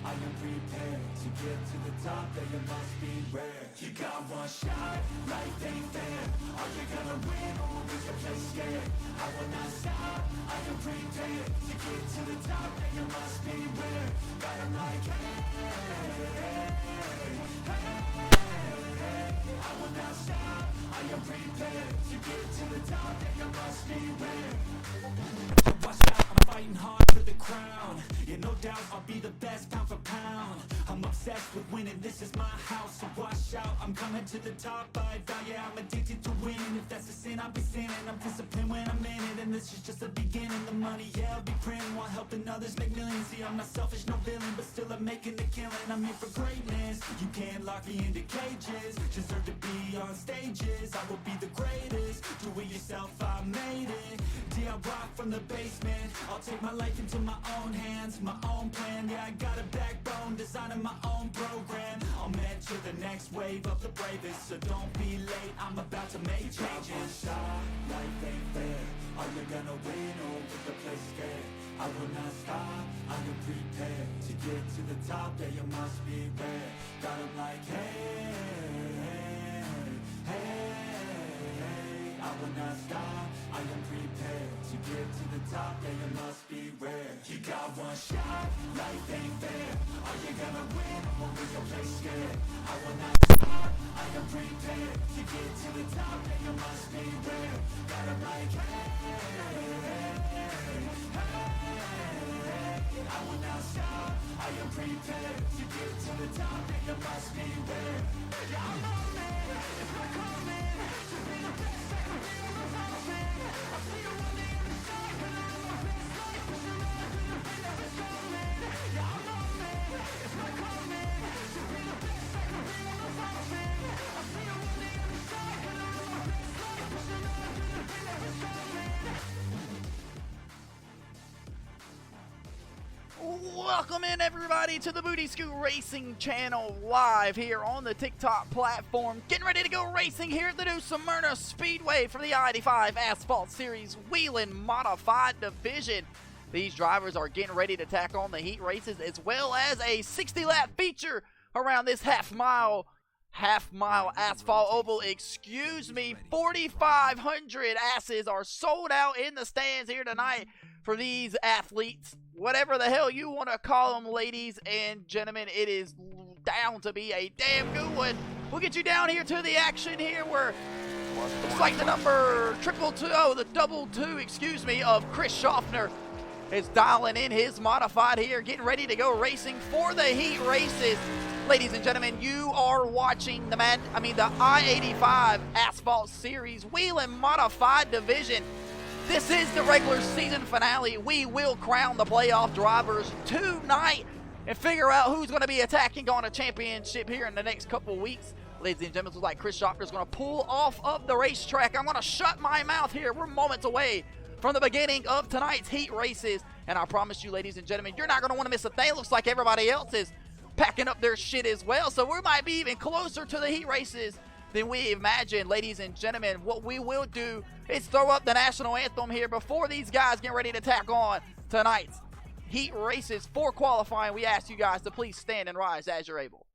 I am prepared to get to the top, that you must be rare. You got one shot, life ain't fair. Are you gonna win or is your place scared? I will not stop, I am prepared to get to the top, that you must be rare. Got 'em like, hey, hey, hey. I will not stop, I am prepared to get to the top, that you must be rare. Watch out, I'm fighting hard for the crown. Yeah, no doubt I'll be the best pound for pound. I'm obsessed with winning, this is my house. So watch out, I'm coming to the top. I vow, yeah, I'm addicted to winning. If that's a sin, I'll be sinning. I'm disciplined when I'm in it, and this is just the beginning. The money, yeah, I'll be printing while helping others make millions. See, I'm not selfish, no villain, but still I'm making a killing. I'm here for greatness. You can't lock me into cages. Deserve to be on stages. I will be the greatest. Do it yourself, I made it. I rock from the basement. I'll take my life into my own hands, my own plan. Yeah, I got a backbone, designing my own program. I'll mentor the next wave of the bravest, so don't be late, I'm about to make changes. Shot, life ain't fair. Are you gonna win or is the place scared? I will not stop, I am prepared to get to the top, yeah, you must be rare. Got 'em like, hey, hey, hey. I will not stop, I am prepared to get to the top, yeah, you must be rare. You got one shot, life ain't fair. Are you gonna win or is your place scared? I will not stop, I am prepared to get to the top, yeah, you must be rare. Got 'em like, hey, hey, hey. I will not stop, I am prepared to get to the top, yeah, you must be rare. Yeah, I'm on it, it's not coming to be the best I can be on the mountain. I see you on the inside, and I know my best life, pushing on to the thing that is coming. Yeah, I'm on it, it's not coming to be the best I can be on the mountain. I see you on the inside, and I know my best life, pushing on to the thing that is coming. Welcome in, everybody, to the Booty Scoot Racing channel, live here on the TikTok platform. Getting ready to go racing here at the new Smyrna Speedway for the I-85 Asphalt Series WHELEN Modified Division. These drivers are getting ready to tack on the heat races as well as a 60-lap feature around this half-mile asphalt oval. 4,500 asses are sold out in the stands here tonight for these athletes. Whatever the hell you want to call them, ladies and gentlemen, it is down to be a damn good one. We'll get you down here to the action here where looks like the number double two, of Chris Schaffner is dialing in his modified here, getting ready to go racing for the heat races. Ladies and gentlemen, you are watching the I-85 Asphalt Series WHELEN Modified Division. This is the regular season finale. We will crown the playoff drivers tonight and figure out who's going to be attacking on a championship here in the next couple of weeks. Ladies and gentlemen, it looks like Chris Schaffner is going to pull off of the racetrack. I'm going to shut my mouth here. We're moments away from the beginning of tonight's heat races. And I promise you, ladies and gentlemen, you're not going to want to miss a thing. Looks like everybody else is packing up their shit as well. So we might be even closer to the heat races than we imagine. Ladies and gentlemen, what we will do is throw up the national anthem here before these guys get ready to tack on tonight's heat races. For qualifying, we ask you guys to please stand and rise as you're able.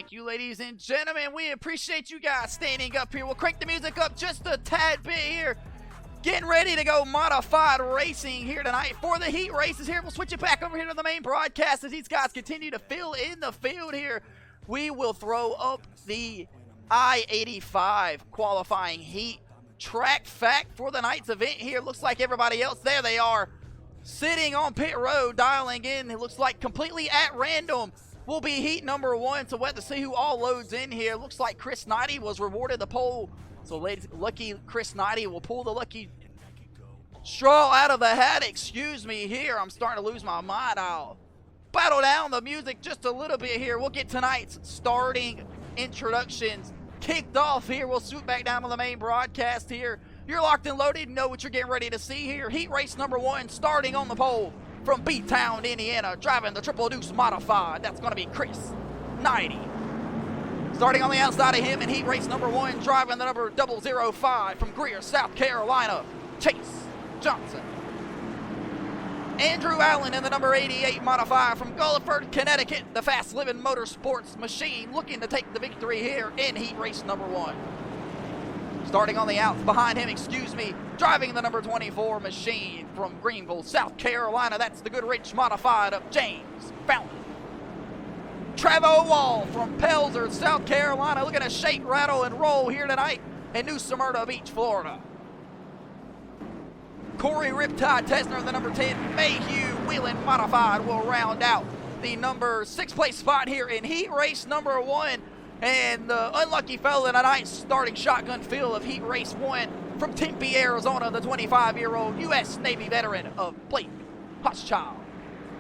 Thank you, ladies and gentlemen. We appreciate you guys standing up here. We'll crank the music up just a tad bit here. Getting ready to go modified racing here tonight for the heat races here. We'll switch it back over here to the main broadcast as these guys continue to fill in the field here. We will throw up the I-85 qualifying heat track fact for the night's event here. Looks like everybody else, there they are, sitting on pit road, dialing in. It looks like completely at random will be heat number 1, so we'll have to see who all loads in here. Looks like Chris Knighty was rewarded the pole. So ladies, lucky Chris Knighty will pull the lucky straw out of the hat. Excuse me here. I'm starting to lose my mind. I'll battle down the music just a little bit here. We'll get tonight's starting introductions kicked off here. We'll swoop back down to the main broadcast here. You're locked and loaded. You know what you're getting ready to see here. Heat race number 1 starting on the pole from B-Town, Indiana, driving the Triple Deuce Modified. That's going to be Chris Knighty. Starting on the outside of him in heat race number 1, driving the number 005 from Greer, South Carolina, Chase Johnson. Andrew Allen in the number 88 Modified from Gulliford, Connecticut, the Fast Living Motorsports machine, looking to take the victory here in heat race number 1. Starting on the outs behind him, driving the number 24 machine from Greenville, South Carolina, that's the Goodrich Modified of James Fountain. Trevo Wall from Pelzer, South Carolina, looking to shake, rattle, and roll here tonight in New Smyrna Beach, Florida. Corey Riptide Tesner, the number 10 Mayhew Wheelen Modified, will round out the number 6 place spot here in heat race number 1. And the unlucky fellow tonight, starting shotgun fill of heat race 1 from Tempe, Arizona, the 25-year-old U.S. Navy veteran of Blake Hochschild.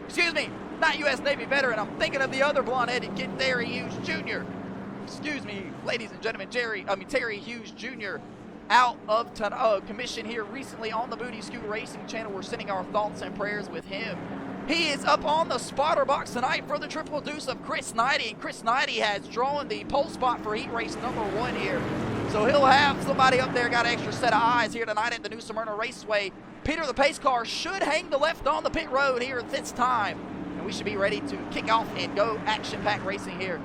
Excuse me, not U.S. Navy veteran. I'm thinking of the other blonde-headed kid, Terry Hughes Jr. Excuse me, ladies and gentlemen, Terry Hughes Jr. out of commission here recently on the Booty Scoot Racing channel. We're sending our thoughts and prayers with him. He is up on the spotter box tonight for the Triple Deuce of Chris Knighty, and Chris Knighty has drawn the pole spot for heat race number 1 here. So he'll have somebody up there, got an extra set of eyes here tonight at the New Smyrna Raceway. Peter the Pace Car should hang the left on the pit road here at this time, and we should be ready to kick off and go action-packed racing here.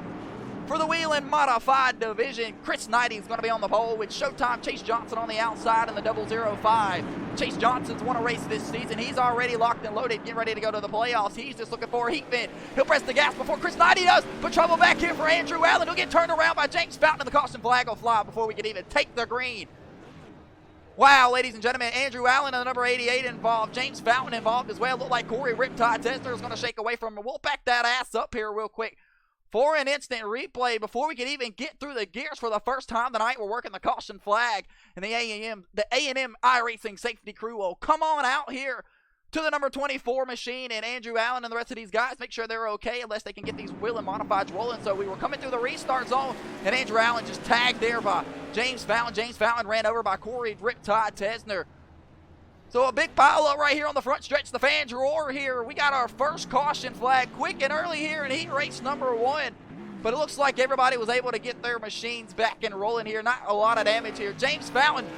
For the WHELEN Modified Division, Chris Knighty is going to be on the pole with Showtime Chase Johnson on the outside in the 005. Chase Johnson's won a race this season. He's already locked and loaded, getting ready to go to the playoffs. He's just looking for a heat vent. He'll press the gas before Chris Knighty does. Put trouble back here for Andrew Allen. He'll get turned around by James Fountain, and the caution flag will fly before we can even take the green. Wow, ladies and gentlemen, Andrew Allen and the number 88 involved. James Fountain involved as well. Looked like Corey Riptide Tesner is going to shake away from him. We'll back that ass up here real quick for an instant replay before we can even get through the gears for the first time tonight. We're working the caution flag, and the A&M iRacing safety crew will come on out here to the number 24 machine, and Andrew Allen and the rest of these guys make sure they're okay unless they can get these WHELEN Modifieds rolling. So we were coming through the restart zone, and Andrew Allen just tagged there by James Fountain. James Fountain ran over by Corey Riptide Tesner. So a big pile up right here on the front stretch. The fans roar here. We got our first caution flag quick and early here in heat race number 1. But it looks like everybody was able to get their machines back and rolling here. Not a lot of damage here. James Fountain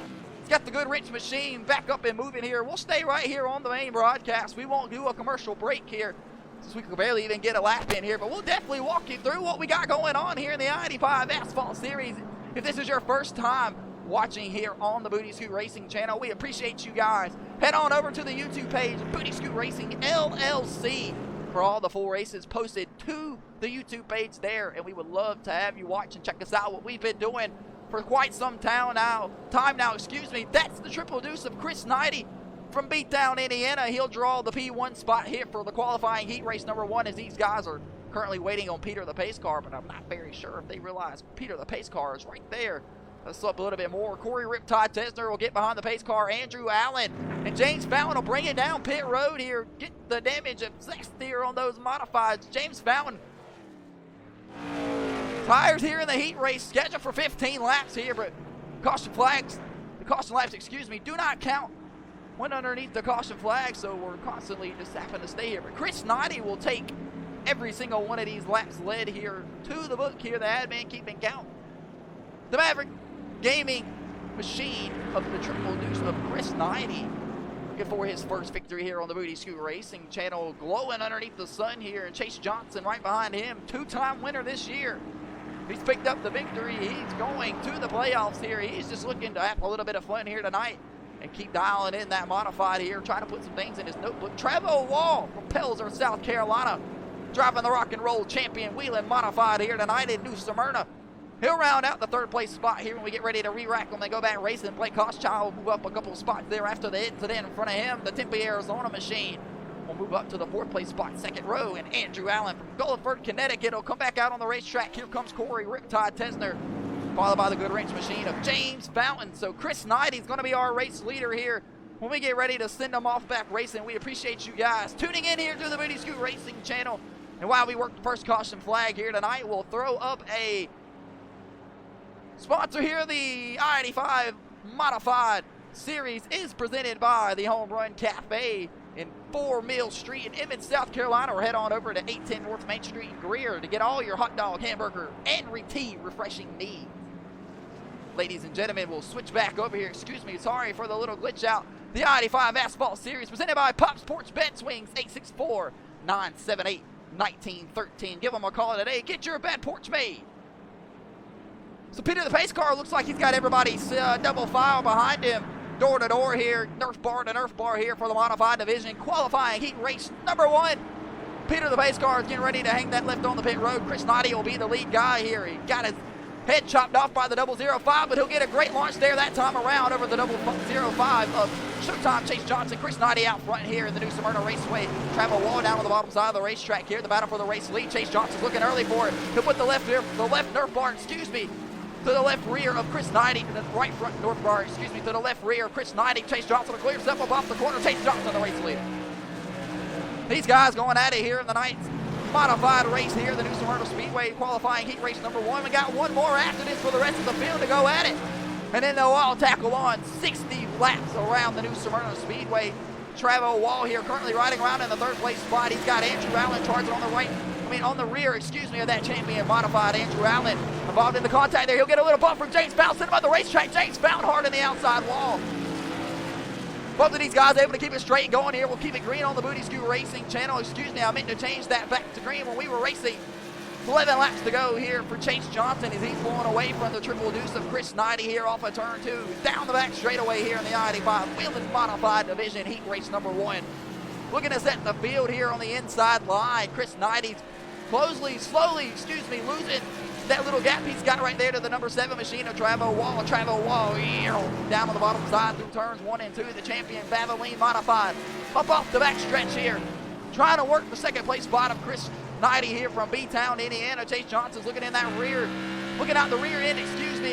has got the Goodrich machine back up and moving here. We'll stay right here on the main broadcast. We won't do a commercial break here since we could barely even get a lap in here. But we'll definitely walk you through what we got going on here in the I-85 Asphalt Series. If this is your first time watching here on the Booty Scoot Racing channel, we appreciate you guys. Head on over to the YouTube page, Booty Scoot Racing LLC, for all the full races posted to the YouTube page there, and we would love to have you watch and check us out. What we've been doing for quite some time now. That's the Triple Deuce of Chris Knighty from B-Town, Indiana. He'll draw the P1 spot here for the qualifying heat race number 1, as these guys are currently waiting on Peter the Pace Car, but I'm not very sure if they realize Peter the Pace Car is right there. Let's up a little bit more. Corey Riptide Tesner will get behind the pace car. Andrew Allen and James Fountain will bring it down pit road here. Get the damage assessed here on those modifieds. James Fountain, tires here in the heat race, scheduled for 15 laps here, but the caution laps, do not count when underneath the caution flag, so we're constantly just having to stay here. But Chris Knighty will take every single one of these laps led here to the book here, the admin keeping count. The Maverick Gaming machine of the Triple Deuce of Chris Knighty, looking for his first victory here on the Booty Scoot Racing channel, glowing underneath the sun here, and Chase Johnson right behind him, 2-time winner this year He's picked up the victory. He's going to the playoffs here. He's just looking to have a little bit of fun here tonight and keep dialing in that modified here, trying to put some things in his notebook. Trevor Wall propels our South Carolina, driving the rock and roll champion Wheeling modified here tonight in New Smyrna. He'll round out the third place spot here when we get ready to re-rack when they go back racing. Blake Hochschild will move up a couple of spots there after the incident in front of him. The Tempe, Arizona machine will move up to the fourth place spot, second row. And Andrew Allen from Gulliford, Connecticut will come back out on the racetrack. Here comes Corey Riptide Tesner, followed by the Good Wrench machine of James Fountain. So Chris Knight is going to be our race leader here when we get ready to send them off back racing. We appreciate you guys tuning in here to the Booty Scoot Racing channel. And while we work the first caution flag here tonight, we'll throw up a sponsor here. The I-85 Modified Series is presented by the Home Run Cafe in 4 Mill Street in Emmons, South Carolina, or head on over to 810 North Main Street in Greer to get all your hot dog, hamburger, and tea refreshing needs. Ladies and gentlemen, we'll switch back over here. Excuse me, sorry for the little glitch out. The I-85 Asphalt Series presented by Pop Sports Bet Swings, 864-978-1913. Give them a call today. Get your bet porch made. So Peter the pace car looks like he's got everybody's double file behind him. Door to door here, Nerf bar to Nerf bar here for the modified division. Qualifying heat race number 1. Peter the pace car is getting ready to hang that lift on the pit road. Chris Noddy will be the lead guy here. He got his head chopped off by the 005, but he'll get a great launch there that time around over the 005 of Showtime Chase Johnson. Chris Noddy out front here in the New Smyrna Raceway. Travel wall down on the bottom side of the racetrack here. The battle for the race lead. Chase Johnson's looking early for it. He'll put the left Nerf bar, to the left rear of Chris Knighty, the right front North bar, to the left rear of Chris Knighty. Chase Johnson will clear himself up off the corner. Chase Johnson, the race leader. These guys going at it here in the night's modified race here, the New Smyrna Speedway qualifying heat race number 1. We got one more after this for the rest of the field to go at it. And then they'll all tackle on 60 laps around the New Smyrna Speedway. Travo Wall here currently riding around in the third place spot. He's got Andrew Allen charging on the rear, of that champion modified Andrew Allen. Involved in the contact there. He'll get a little bump from James Fountain. Sent him on the racetrack. James Fountain hard in the outside wall. Both of these guys able to keep it straight going here. We'll keep it green on the Booty Scoot Racing channel. I meant to change that back to green when we were racing. 11 laps to go here for Chase Johnson as he's pulling away from the triple deuce of Chris Knighty here off of turn 2. Down the back straightaway here in the I-85 Wheeling Modified Division heat race number 1. Looking to set the field here on the inside line. Chris Knighty's slowly, losing that little gap he's got right there to the number 7 machine of Travo Wall. Travo Wall down on the bottom side through turns 1 and 2. The champion Valvoline Modified up off the back stretch here, trying to work the second place spot of Chris Knighty here from B-Town, Indiana. Chase Johnson's looking out the rear end,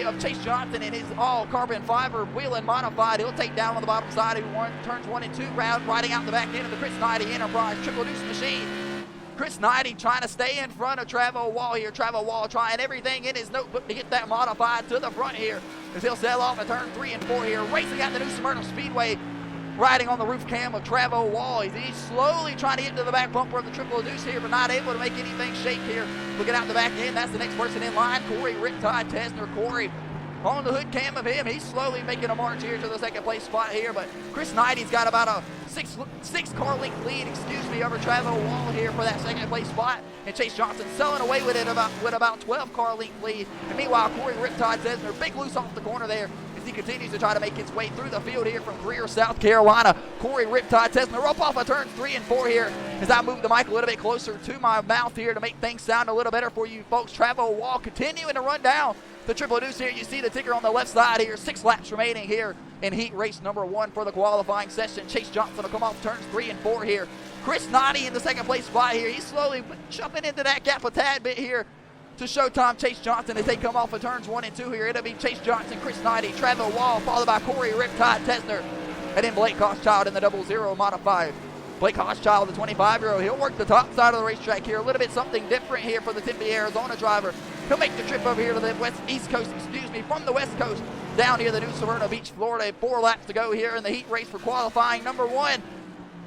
of Chase Johnson in his all carbon fiber Wheeling Modified. He'll take down on the bottom side turns 1 and 2, riding out the back end of the Chris Knighty Enterprise triple deuce machine. Chris Knighty trying to stay in front of Travo Wall here. Travo Wall trying everything in his notebook to get that modified to the front here as he'll sail off at turn 3 and 4 here. Racing at the New Smyrna Speedway, riding on the roof cam of Travo Wall. He's slowly trying to get to the back bumper of the triple deuce here, but not able to make anything shake here. Looking out the back end, that's the next person in line, Corey Riptide Tesner. Corey on the hood cam of him. He's slowly making a march here to the second place spot here, but Chris Knighty's got about a six car length lead, over Travo Wall here for that second place spot, and Chase Johnson selling away with it about 12 car length lead. And meanwhile, Corey Riptide Tesner big loose off the corner there as he continues to try to make his way through the field here from Greer, South Carolina. Corey Riptide Tesner up off of turns 3 and 4 here as I move the mic a little bit closer to my mouth here to make things sound a little better for you folks. Travo Wall continuing to run down the triple deuce here. You see the ticker on the left side here. 6 laps remaining here in heat race number 1 for the qualifying session. Chase Johnson will come off turns 3 and 4 here. Chris Knighty in the second place spot here. He's slowly jumping into that gap a tad bit here to Showtime Chase Johnson as they come off of turns 1 and 2 here. It'll be Chase Johnson, Chris Knighty, Travo Wall, followed by Corey Riptide Tesner, and then Blake Hochschild in the 00 modified. Blake Hochschild, the 25-year-old, he'll work the top side of the racetrack here. A little bit something different here for the Tempe, Arizona driver. He'll make the trip over here to the from the West Coast down here to the New Smyrna Beach, Florida. 4 laps to go here in the heat race for qualifying number 1.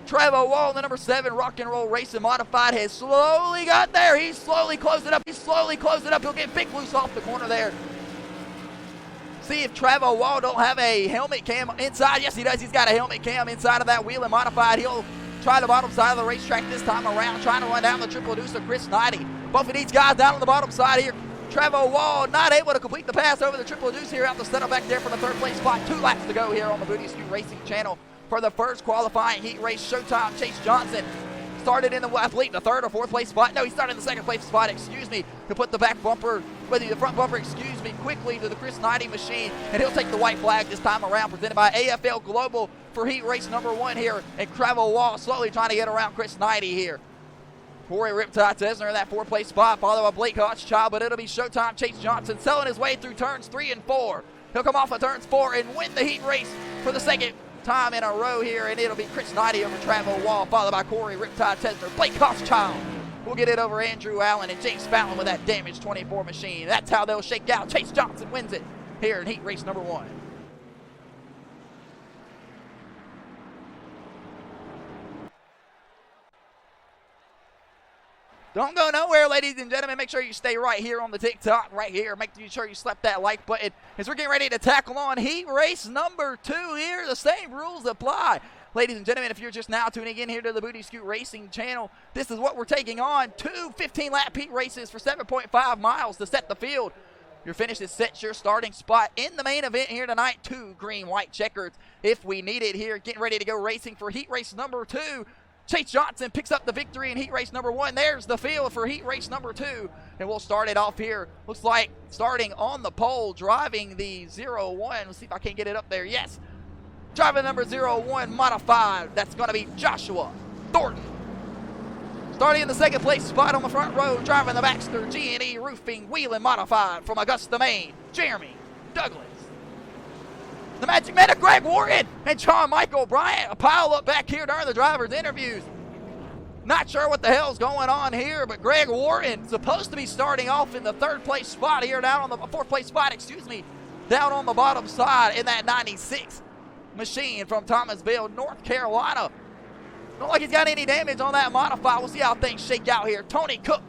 Travo Wall, the number 7 Rock and Roll Racing Modified, has slowly got there. He's slowly closed it up. He'll get big loose off the corner there. See if Travo Wall don't have a helmet cam inside. Yes, he does. He's got a helmet cam inside of that Wheeling Modified. He'll try the bottom side of the racetrack this time around, trying to run down the triple deuce of Chris Knighty. Both of these guys down on the bottom side here. Travel Wall not able to complete the pass over the triple deuce here out the setup back there for the third place spot. 2 laps to go here on the Booty Scoot Racing channel for the first qualifying heat race. Showtime Chase Johnson started in the, I believe, the third or fourth place spot. No, he started in the second place spot, excuse me, to put the back bumper, the front bumper, excuse me, quickly to the Chris Knighty machine, and he'll take the white flag this time around, presented by AFL Global for heat race number 1 here. And Travel Wall slowly trying to get around Chris Knighty here. Corey Riptide Tesner in that 4th place spot, followed by Blake Hochschild, but it'll be Showtime Chase Johnson selling his way through turns 3 and 4. He'll come off of turns 4 and win the heat race for the second time in a row here, and it'll be Chris Knighty over Travel Wall, followed by Corey Riptide Tesner. Blake Hochschild will get it over Andrew Allen and James Fallon with that damaged 24 machine. That's how they'll shake out. Chase Johnson wins it here in heat race number 1. Don't go nowhere, ladies and gentlemen. Make sure you stay right here on the TikTok, right here. Make sure you slap that like button as we're getting ready to tackle on heat race number 2 here. The same rules apply. Ladies and gentlemen, if you're just now tuning in here to the Booty Scoot Racing channel, this is what we're taking on. 2 15-lap heat races for 7.5 miles to set the field. Your finish is set your starting spot in the main event here tonight. 2 green-white checkers if we need it here. Getting ready to go racing for heat race number 2. Chase Johnson picks up the victory in heat race number 1. There's the field for heat race number 2. And we'll start it off here. Looks like starting on the pole, driving the 01. Let's see if I can get it up there. Yes. Driving number 01 modified. That's going to be Joshua Thornton. Starting in the 2nd place spot on the front row, driving the Baxter G&E Roofing WHELEN modified from Augusta, Maine, Jeremy Douglas. The Magic Man of Greg Warren and John Michael Bryant, a pile up back here during the driver's interviews. Not sure what the hell's going on here, but Greg Warren supposed to be starting off in the 3rd place spot here, down on the 4th place spot, excuse me, down on the bottom side in that 96 machine from Thomasville, North Carolina. Don't like he's got any damage on that modified. We'll see how things shake out here. Tony Cook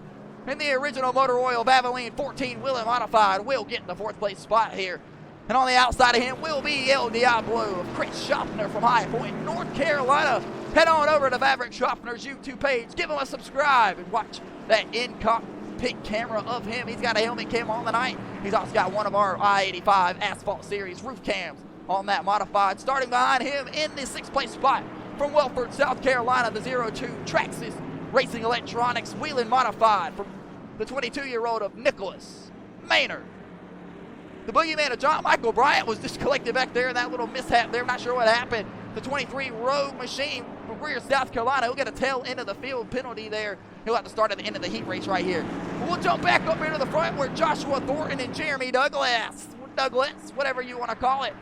in the original Motor Oil Valvoline 14 Wheeling modified will get in the 4th place spot here. And on the outside of him will be El Diablo of Chris Schaffner from High Point, North Carolina. Head on over to Maverick Schaffner's YouTube page. Give him a subscribe and watch that in-cockpit camera of him. He's got a helmet cam on tonight. He's also got one of our I-85 Asphalt Series roof cams on that modified. Starting behind him in the 6th place spot from Welford, South Carolina, the 02 Traxxas Racing Electronics Wheeling modified from the 22-year-old of Nicholas Maynard. The boogeyman of John Michael Bryant was just collected back there in that little mishap there. Not sure what happened. The 23 Rogue machine from Greer, South Carolina. He'll get a tail end of the field penalty there. He'll have to start at the end of the heat race right here. We'll jump back up here to the front where Joshua Thornton and Jeremy Douglas, whatever you want to call it,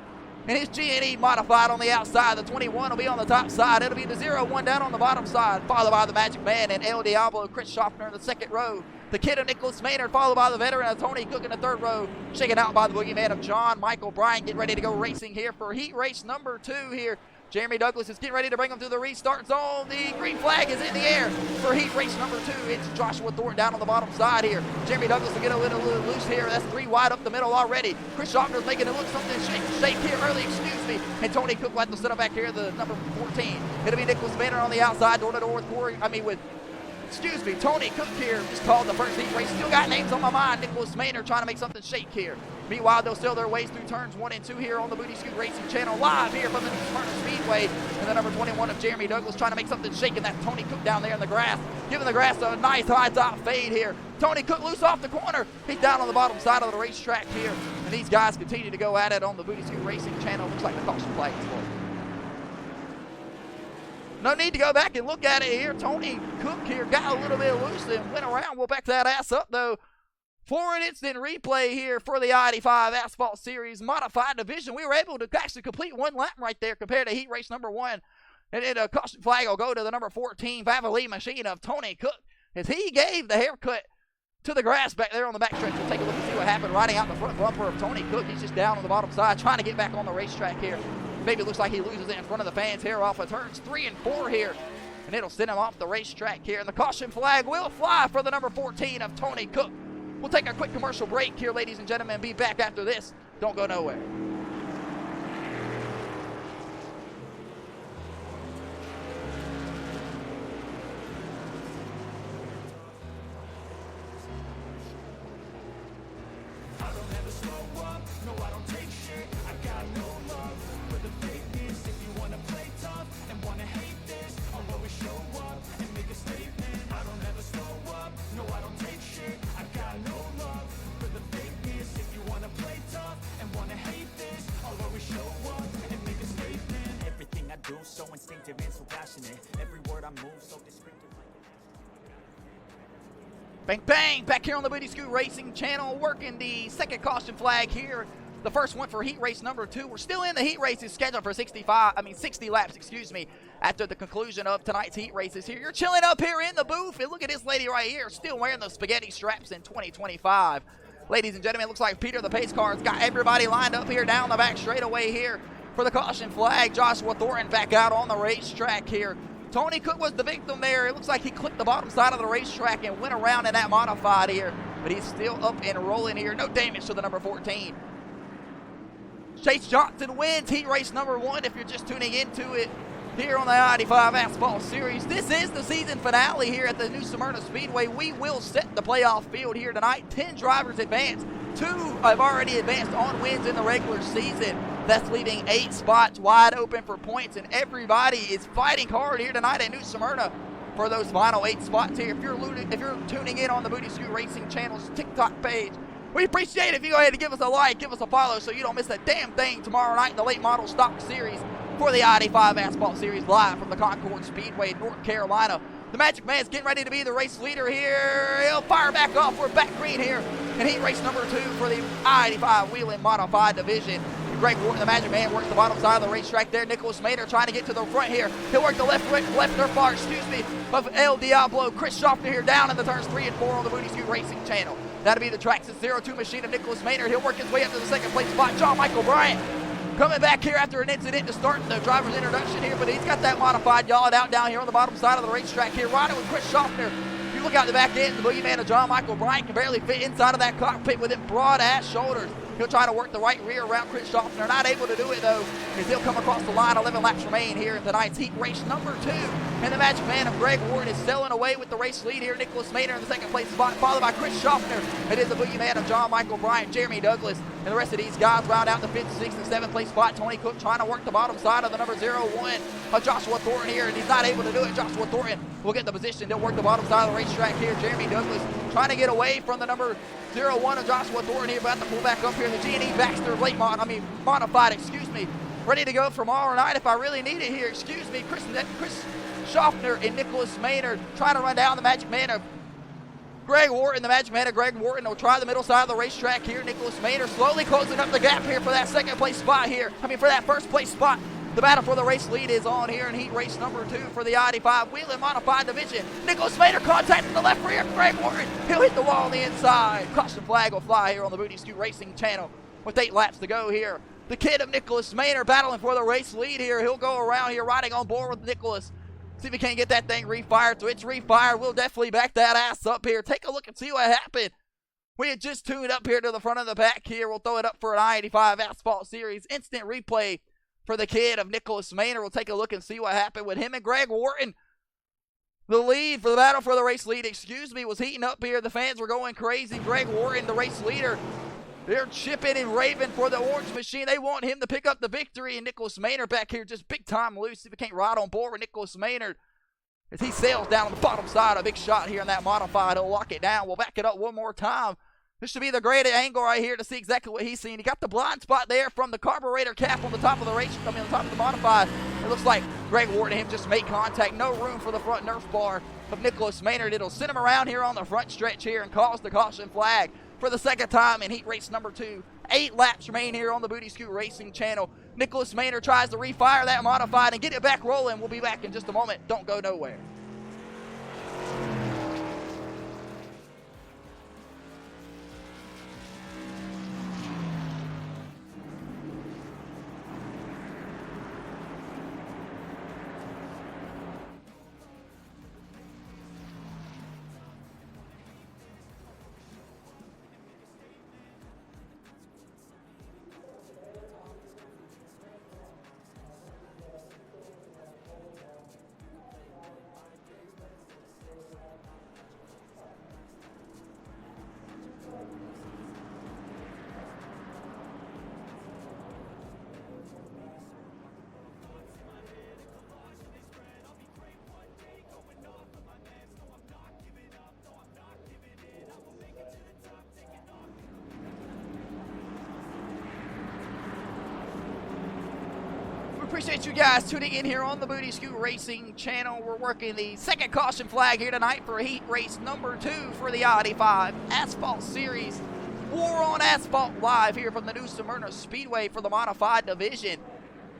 and his G&E modified on the outside. The 21 will be on the top side. It'll be the 01 down on the bottom side, followed by the Magic Man and El Diablo, Chris Schaffner in the 2nd row. The kid of Nicholas Maynard, followed by the veteran of Tony Cook in the 3rd row. Shaken out by the boogeyman of John Michael Bryant. Getting ready to go racing here for heat race number 2 here. Jeremy Douglas is getting ready to bring him through the restart zone. The green flag is in the air for heat race number 2. It's Joshua Thornton down on the bottom side here. Jeremy Douglas will get a little loose here. That's 3 wide up the middle already. Chris Schaffner's making it look something shake here early, excuse me. And Tony Cook will have to set up back here, the number 14. It'll be Nicholas Maynard on the outside, door to door with Tony Cook here. Just called the first heat race. Still got names on my mind. Nicholas Maynard trying to make something shake here. Meanwhile, they'll steal their ways through turns 1 and 2 here on the Booty Scoot Racing channel, live here from the Smyrna Speedway. And the number 21 of Jeremy Douglas trying to make something shake, and that's Tony Cook down there in the grass, giving the grass a nice high top fade here. Tony Cook loose off the corner. He's down on the bottom side of the racetrack here. And these guys continue to go at it on the Booty Scoot Racing channel. Looks like the caution flag is full. No need to go back and look at it here. Tony Cook here got a little bit loose and went around. We'll back that ass up, though, for an instant replay here for the I-85 Asphalt Series Modified Division. We were able to actually complete 1 lap right there compared to heat race number 1. And then a caution flag will go to the number 14 Valvoline machine of Tony Cook as he gave the haircut to the grass back there on the backstretch. We'll take a look and see what happened riding out the front bumper of Tony Cook. He's just down on the bottom side trying to get back on the racetrack here. Maybe it looks like he loses it in front of the fans here off of turns 3 and 4 here. And it'll send him off the racetrack here. And the caution flag will fly for the number 14 of Tony Cook. We'll take a quick commercial break here, ladies and gentlemen, and be back after this. Don't go nowhere. slow up, no I don't take shit. I got no love for the fakeness. If you wanna play tough and wanna hate this, I'll always show up and make a statement. I don't ever slow up, no I don't take shit. I got no love for the fakeness. If you wanna play tough and wanna hate this, I'll always show up and make a statement. Everything I do so instinctive and so passionate. Every word I move so descriptive. Bang, bang! Back here on the Booty Scoot Racing channel, working the second caution flag here. The first one for heat race number 2. We're still in the heat races scheduled for 60 laps, excuse me, after the conclusion of tonight's heat races here. You're chilling up here in the booth, and look at this lady right here, still wearing the spaghetti straps in 2025. Ladies and gentlemen, it looks like Peter the pace car has got everybody lined up here down the back straightaway here for the caution flag. Joshua Thornton back out on the racetrack here. Tony Cook was the victim there. It looks like he clipped the bottom side of the racetrack and went around in that modified here, but he's still up and rolling here. No damage to the number 14. Chase Johnson wins heat race number 1 if you're just tuning into it here on the I-85 Asphalt Series. This is the season finale here at the new Smyrna Speedway. We will set the playoff field here tonight. 10 drivers advance. 2 have already advanced on wins in the regular season. That's leaving 8 spots wide open for points, and everybody is fighting hard here tonight at New Smyrna for those final 8 spots here. If you're tuning in on the Booty Scoot Racing channel's TikTok page, we appreciate it if you go ahead and give us a like, give us a follow, so you don't miss a damn thing tomorrow night in the late model stock series for the I-85 Asphalt Series live from the Concord Speedway, North Carolina. The Magic Man's getting ready to be the race leader here. He'll fire back off. We're back green here in heat race number 2 for the I-85 Wheeling Modified Division. Greg Wharton, the Magic Man, works the bottom side of the racetrack there. Nicholas Maynard trying to get to the front here. He'll work the left or far, of El Diablo. Chris Schaffner here down in the turns 3 and 4 on the Booty Scoot Racing channel. That'll be the Traxxas 02 machine of Nicholas Maynard. He'll work his way up to the second place spot. John Michael Bryant coming back here after an incident to start the driver's introduction here, but he's got that modified yawed out down here on the bottom side of the racetrack here. Riding with Chris Schaffner. If you look out the back end, the boogeyman of John Michael Bryant can barely fit inside of that cockpit with them broad-ass shoulders. He'll try to work the right rear around Chris Schaffner. Not able to do it, though, as he'll come across the line. 11 laps remain here in tonight's heat race number 2. And the Magic Man of Greg Wharton is sailing away with the race lead here. Nicholas Maynard in the second place spot, followed by Chris Schaffner. It is the boogeyman of John Michael Bryant, Jeremy Douglas, and the rest of these guys round out the 5th, 6th, and 7th place spot. Tony Cook trying to work the bottom side of the number 01 of Joshua Thornton here, and he's not able to do it. Joshua Thornton will get the position. They'll work the bottom side of the racetrack here. Jeremy Douglas trying to get away from the number 01 of Joshua Thornton here, about to pull back up here. The G&E Baxter modified, ready to go for tomorrow night if I really need it here. Chris Schaffner and Nicholas Maynard trying to run down the Magic Man of Greg Wharton. The Magic Man of Greg Wharton will try the middle side of the racetrack here. Nicholas Maynard slowly closing up the gap here for that second place spot here. For that first place spot. The battle for the race lead is on here in heat race number 2 for the I-85 Wheeling Modified Division. Nicholas Maynard contacting the left rear. Greg Wharton, he'll hit the wall on the inside. Caution flag will fly here on the Booty Scoot Racing channel with 8 laps to go here. The kid of Nicholas Maynard battling for the race lead here. He'll go around here riding on board with Nicholas. See if he can't get that thing refired. So it's refired. We'll definitely back that ass up here. Take a look and see what happened. We had just tuned up here to the front of the pack here. We'll throw it up for an I-85 Asphalt Series instant replay for the kid of Nicholas Maynard. We'll take a look and see what happened with him and Greg Wharton. The lead for the battle for the race lead, was heating up here. The fans were going crazy. Greg Wharton, the race leader, they're chipping and raving for the orange machine. They want him to pick up the victory. And Nicholas Maynard back here just big time loose. See if he can't ride on board with Nicholas Maynard as he sails down on the bottom side. A big shot here in that modified. He'll lock it down. We'll back it up one more time. This should be the great angle right here to see exactly what he's seen. He got the blind spot there from the carburetor cap on the top of the race, on the top of the modified. It looks like Greg Wharton and him just make contact. No room for the front Nerf bar of Nicholas Maynard. It'll send him around here on the front stretch here and cause the caution flag for the second time in heat race number 2. 8 laps remain here on the Booty Scoot Racing channel. Nicholas Maynard tries to refire that modified and get it back rolling. We'll be back in just a moment. Don't go nowhere. Appreciate you guys tuning in here on the Booty Scoot Racing channel. We're working the second caution flag here tonight for heat race number 2 for the I-85 Asphalt Series. War on Asphalt live here from the new Smyrna Speedway for the modified division.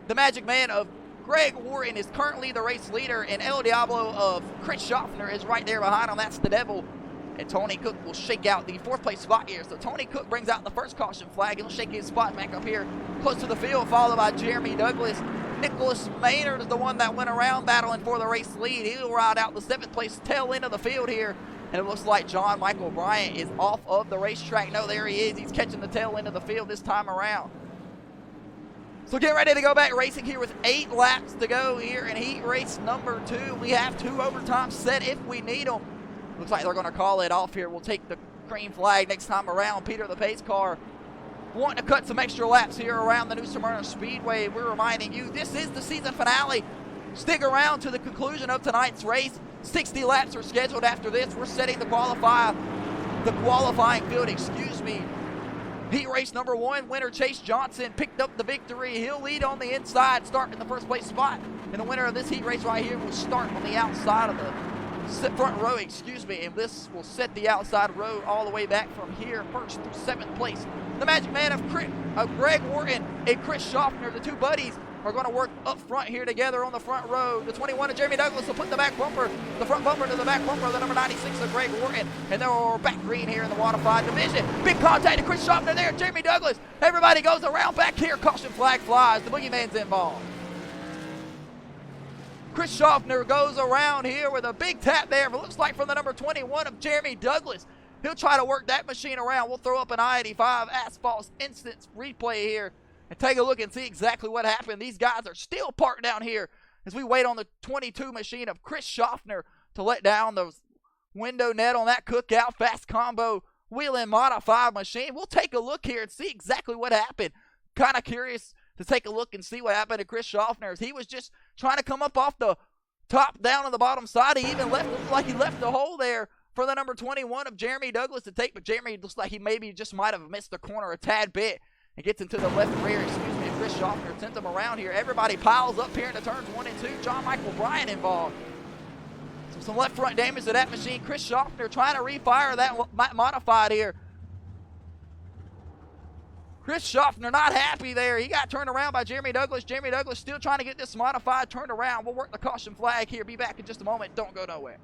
The Magic Man of Greg Wharton is currently the race leader, and El Diablo of Chris Schaffner is right there behind him. That's the devil. And Tony Cook will shake out the 4th place spot here. So Tony Cook brings out the first caution flag. He'll shake his spot back up here close to the field, followed by Jeremy Douglas. Nicholas Maynard is the one that went around battling for the race lead. He'll ride out the 7th place tail end of the field here. And it looks like John Michael Bryant is off of the racetrack. No, there he is. He's catching the tail end of the field this time around. So get ready to go back racing here with 8 laps to go here in heat race number 2. We have 2 overtimes set if we need them. Looks like they're going to call it off here. We'll take the green flag next time around. Peter the pace car wanting to cut some extra laps here around the new Smyrna Speedway. We're reminding you this is the season finale. Stick around to the conclusion of tonight's race. 60 laps are scheduled after this. We're setting the qualifying field, Heat race number 1, winner Chase Johnson picked up the victory. He'll lead on the inside, starting in the 1st place spot. And the winner of this heat race right here will start on the outside of the front row, and this will set the outside road all the way back from here, 1st through 7th place. The Magic Man of Greg Wharton and Chris Schaffner, the 2 buddies, are going to work up front here together on the front row. The 21 of Jeremy Douglas will put the front bumper to the back bumper of the number 96 of Greg Wharton, and they're back green here in the modified division. Big contact to Chris Schaffner there, Jeremy Douglas. Everybody goes around back here. Caution flag flies. The boogeyman's involved. Chris Schaffner goes around here with a big tap there, but looks like from the number 21 of Jeremy Douglas. He'll try to work that machine around. We'll throw up an I-85 Asphalt instant replay here and take a look and see exactly what happened. These guys are still parked down here as we wait on the 22 machine of Chris Schaffner to let down the window net on that cookout fast combo WHELEN modified machine. We'll take a look here and see exactly what happened. Kind of curious to take a look and see what happened to Chris Schaffner as he was just trying to come up off the top down on the bottom side. He even looked like he left the hole there for the number 21 of Jeremy Douglas to take, but Jeremy looks like he maybe just might have missed the corner a tad bit and gets into the left rear, Chris Schaffner sends him around here. Everybody piles up here into turns 1 and 2. John Michael Bryant involved. So some left front damage to that machine. Chris Schaffner trying to refire that modified here. Chris Schaffner not happy there. He got turned around by Jeremy Douglas. Jeremy Douglas still trying to get this modified turned around. We'll work the caution flag here. Be back in just a moment. Don't go nowhere.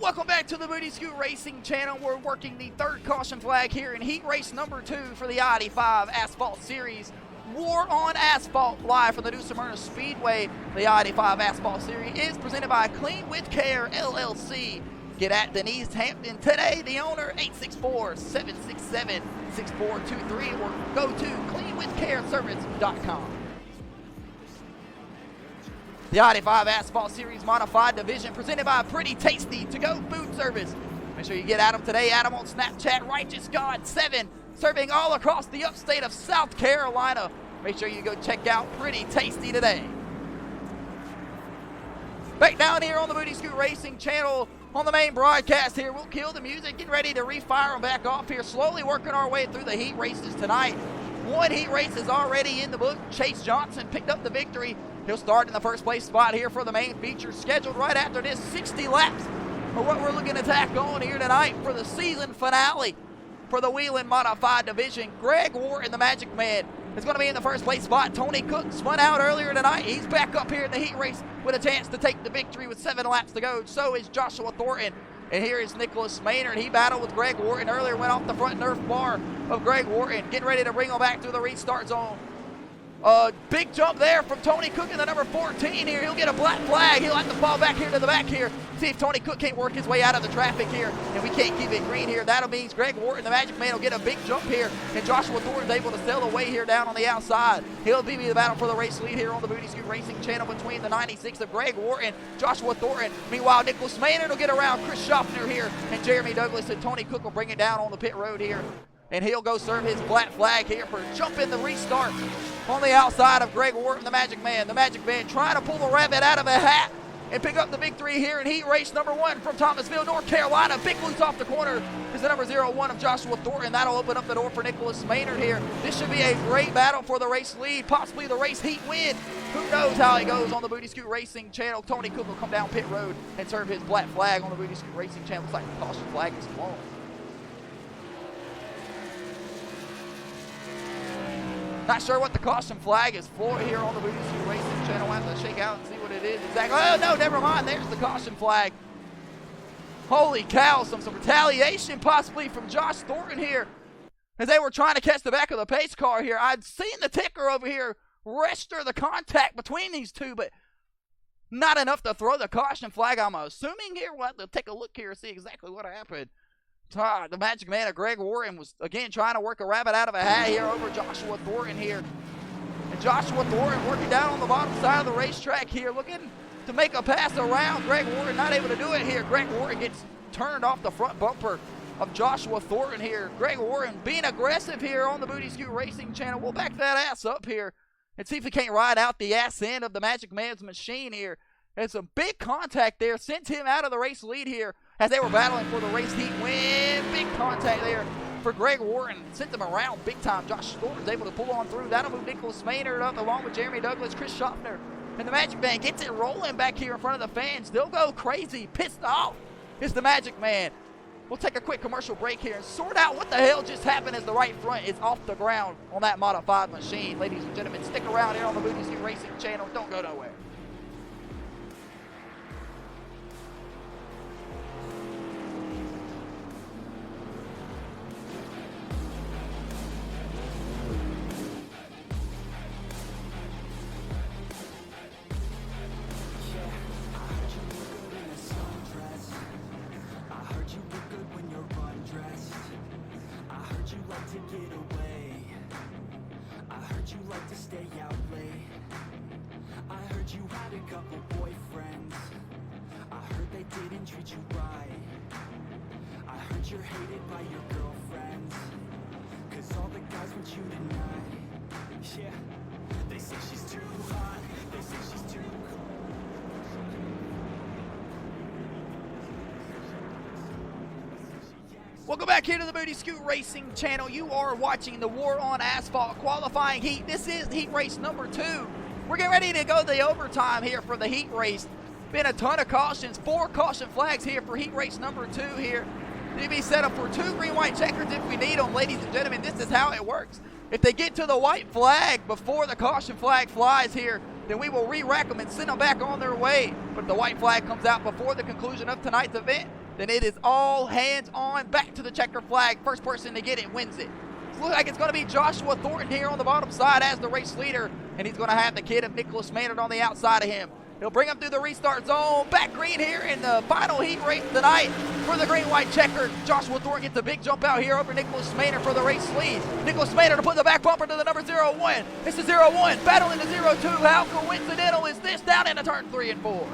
Welcome back to the Booty Scoot Racing channel. We're working the 3rd caution flag here in heat race number 2 for the I-85 Asphalt Series. War on Asphalt live from the new Smyrna Speedway. The I-85 Asphalt Series is presented by Clean With Care LLC. Get at Denise Hampton today, the owner, 864-767-6423, or go to cleanwithcareservice.com. The I-85 Asphalt Series Modified Division presented by Pretty Tasty To-Go Food Service. Make sure you get Adam today. Adam on Snapchat, Righteous God 7, serving all across the upstate of South Carolina. Make sure you go check out Pretty Tasty today. Back down here on the Booty Scoot Racing channel on the main broadcast here. We'll kill the music, get ready to refire them back off here. Slowly working our way through the heat races tonight. 1 heat race is already in the book. Chase Johnson picked up the victory. He'll start in the 1st place spot here for the main feature, scheduled right after this 60 laps for what we're looking to tack on here tonight for the season finale for the WHELEN Modified Division. Greg Wharton, the Magic Man, is going to be in the 1st place spot. Tony Cook spun out earlier tonight. He's back up here in the heat race with a chance to take the victory with 7 laps to go. So is Joshua Thornton. And here is Nicholas Maynard. He battled with Greg Wharton earlier, went off the front Nerf bar of Greg Wharton. Getting ready to bring him back to the restart zone. Big jump there from Tony Cook in the number 14 here. He'll get a black flag. He'll have to fall back here to the back here. See if Tony Cook can't work his way out of the traffic here, and we can't keep it green here. That'll mean Greg Wharton, the Magic Man, will get a big jump here, and Joshua Thornton's able to sail away here down on the outside. He'll be the battle for the race lead here on the Booty Scoot Racing channel between the 96 of Greg Wharton, Joshua Thornton. Meanwhile, Nicholas Maynard will get around Chris Schaffner here, and Jeremy Douglas and Tony Cook will bring it down on the pit road here. And he'll go serve his black flag here for jumping the restart on the outside of Greg Wharton, the Magic Man. The Magic Man trying to pull the rabbit out of a hat and pick up the victory here in heat race number 1 from Thomasville, North Carolina. Big loose off the corner is the number 01 of Joshua Thornton. That'll open up the door for Nicholas Maynard here. This should be a great battle for the race lead, possibly the race heat win. Who knows how it goes on the Booty Scoot Racing channel. Tony Cook will come down pit road and serve his black flag on the Booty Scoot Racing channel. Looks like the caution flag is flown. Not sure what the caution flag is for here on the Booty Scoot Racing channel. We'll have to shake out and see what it is exactly. Oh, no, never mind. There's the caution flag. Holy cow, some retaliation possibly from Josh Thornton here as they were trying to catch the back of the pace car here. I'd seen the ticker over here register the contact between these two, but not enough to throw the caution flag, I'm assuming here. We'll have to take a look here and see exactly what happened. The Magic Man of Greg Warren was, again, trying to work a rabbit out of a hat here over Joshua Thornton here. And Joshua Thornton working down on the bottom side of the racetrack here, looking to make a pass around Greg Warren. Not able to do it here. Greg Warren gets turned off the front bumper of Joshua Thornton here. Greg Warren being aggressive here on the Booty Scoot Racing channel. We'll back that ass up here and see if he can't ride out the ass end of the Magic Man's machine here. It's a big contact there. Sent him out of the race lead here as they were battling for the race heat win. Big contact there for Greg Wharton. Sent them around big time. Josh Thornton's able to pull on through. That'll move Nicholas Maynard up along with Jeremy Douglas, Chris Schaffner. And the Magic Man gets it rolling back here in front of the fans. They'll go crazy. Pissed off is the Magic Man. We'll take a quick commercial break here and sort out what the hell just happened as the right front is off the ground on that modified machine. Ladies and gentlemen, stick around here on the Booty Scoot Racing channel. Don't go nowhere. You're hated by your girlfriends, 'cause all the guys want you tonight. Yeah, they say she's too hot, they say she's too cold. Welcome back here to the Booty Scoot Racing channel. You are watching the War on Asphalt qualifying heat. This is heat race number 2. We're getting ready to go the overtime here for the heat race. Been a ton of cautions, 4 caution flags here for heat race number 2 here. To be set up for 2 green-white checkers if we need them. Ladies and gentlemen, this is how it works. If they get to the white flag before the caution flag flies here, then we will re-rack them and send them back on their way. But if the white flag comes out before the conclusion of tonight's event, then it is all hands on back to the checker flag. First person to get it wins it. It looks like it's going to be Joshua Thornton here on the bottom side as the race leader, and he's going to have the kid of Nicholas Maynard on the outside of him. He'll bring him through the restart zone. Back green here in the final heat race tonight for the green-white checker. Joshua Thornton gets a big jump out here over Nicholas Maynard for the race lead. Nicholas Maynard to put the back bumper to the number 01. It's the 01 battling the 02. How coincidental is this down into turn 3 and 4?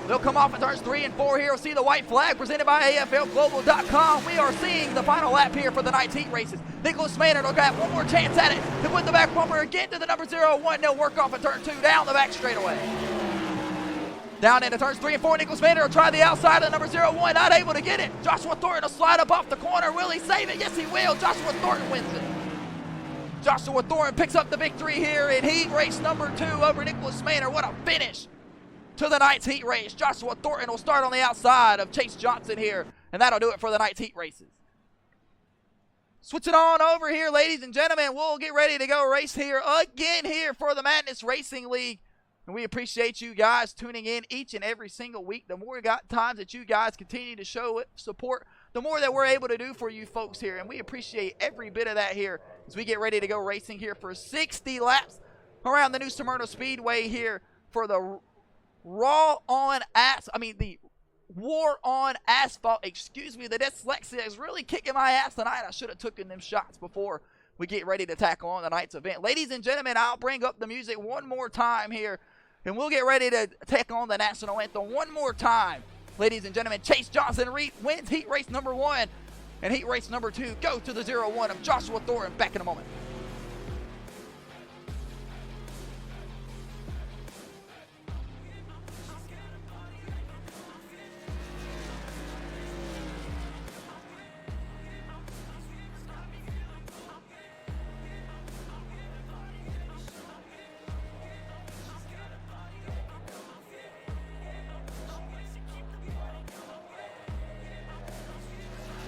They'll come off in turns 3 and 4 here. We'll see the white flag presented by AFLglobal.com. We are seeing the final lap here for the night's heat races. Nicholas Maynard will get one more chance at it to put the back bumper again to the number 01. They'll work off in turn 2 down the back straightaway. Down into turns 3 and 4. Nicholas Maynard will try the outside of the number 01. Not able to get it. Joshua Thornton will slide up off the corner. Will he save it? Yes, he will. Joshua Thornton wins it. Joshua Thornton picks up the victory here in heat race number 2 over Nicholas Maynard. What a finish to the night's heat race. Joshua Thornton will start on the outside of Chase Johnson here, and that'll do it for the night's heat races. Switching on over here, ladies and gentlemen, we'll get ready to go race here again here for the Madness Racing League. And we appreciate you guys tuning in each and every single week. The more times that you guys continue to show support the more that we're able to do for you folks here. And we appreciate every bit of that here as we get ready to go racing here for 60 laps around the new Smyrna Speedway here for the the War on Asphalt. Excuse me, the dyslexia is really kicking my ass tonight. I should have taken them shots before we get ready to tackle on tonight's event. Ladies and gentlemen, I'll bring up the music one more time here, and we'll get ready to take on the national anthem one more time. Ladies and gentlemen, Chase Johnson wins heat race number 1, and heat race number 2 go to the 0-1 of Joshua Thornton. Back in a moment.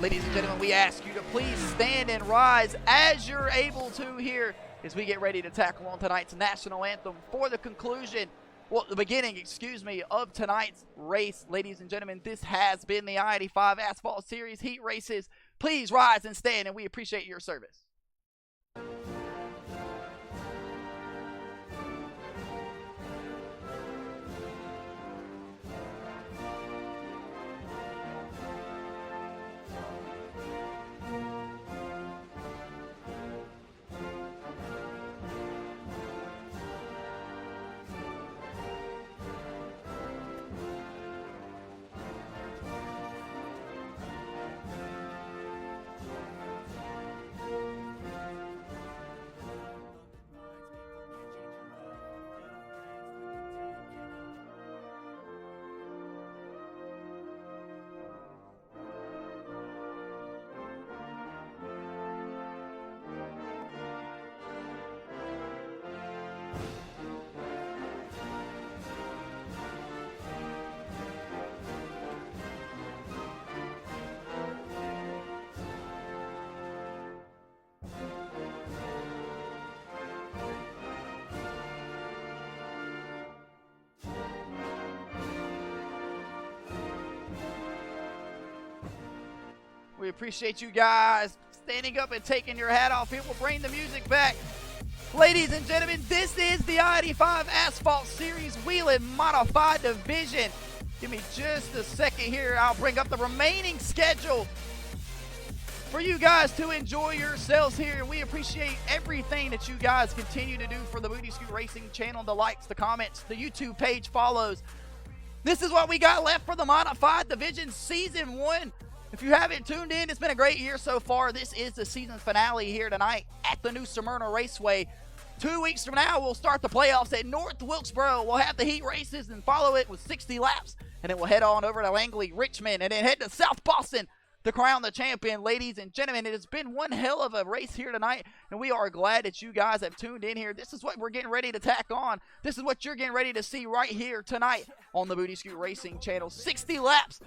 Ladies and gentlemen, we ask you to please stand and rise as you're able to here as we get ready to tackle on tonight's national anthem for the conclusion, the beginning, of tonight's race. Ladies and gentlemen, this has been the I-85 Asphalt Series heat races. Please rise and stand, and we appreciate your service. We appreciate you guys standing up and taking your hat off here. We'll bring the music back. Ladies and gentlemen, this is the I-85 Asphalt Series WHELEN Modified Division. Give me just a second here. I'll bring up the remaining schedule for you guys to enjoy yourselves here. We appreciate everything that you guys continue to do for the Booty Scoot Racing channel, the likes, the comments, the YouTube page follows. This is what we got left for the Modified Division Season 1. If you haven't tuned in, it's been a great year so far. This is the season finale here tonight at the new Smyrna Raceway. 2 weeks from now, we'll start the playoffs at North Wilkesboro. We'll have the heat races and follow it with 60 laps. And then we'll head on over to Langley, Richmond, and then head to South Boston to crown the champion. Ladies and gentlemen, it has been one hell of a race here tonight, and we are glad that you guys have tuned in here. This is what we're getting ready to tack on. This is what you're getting ready to see right here tonight on the Booty Scoot Racing channel. 60 laps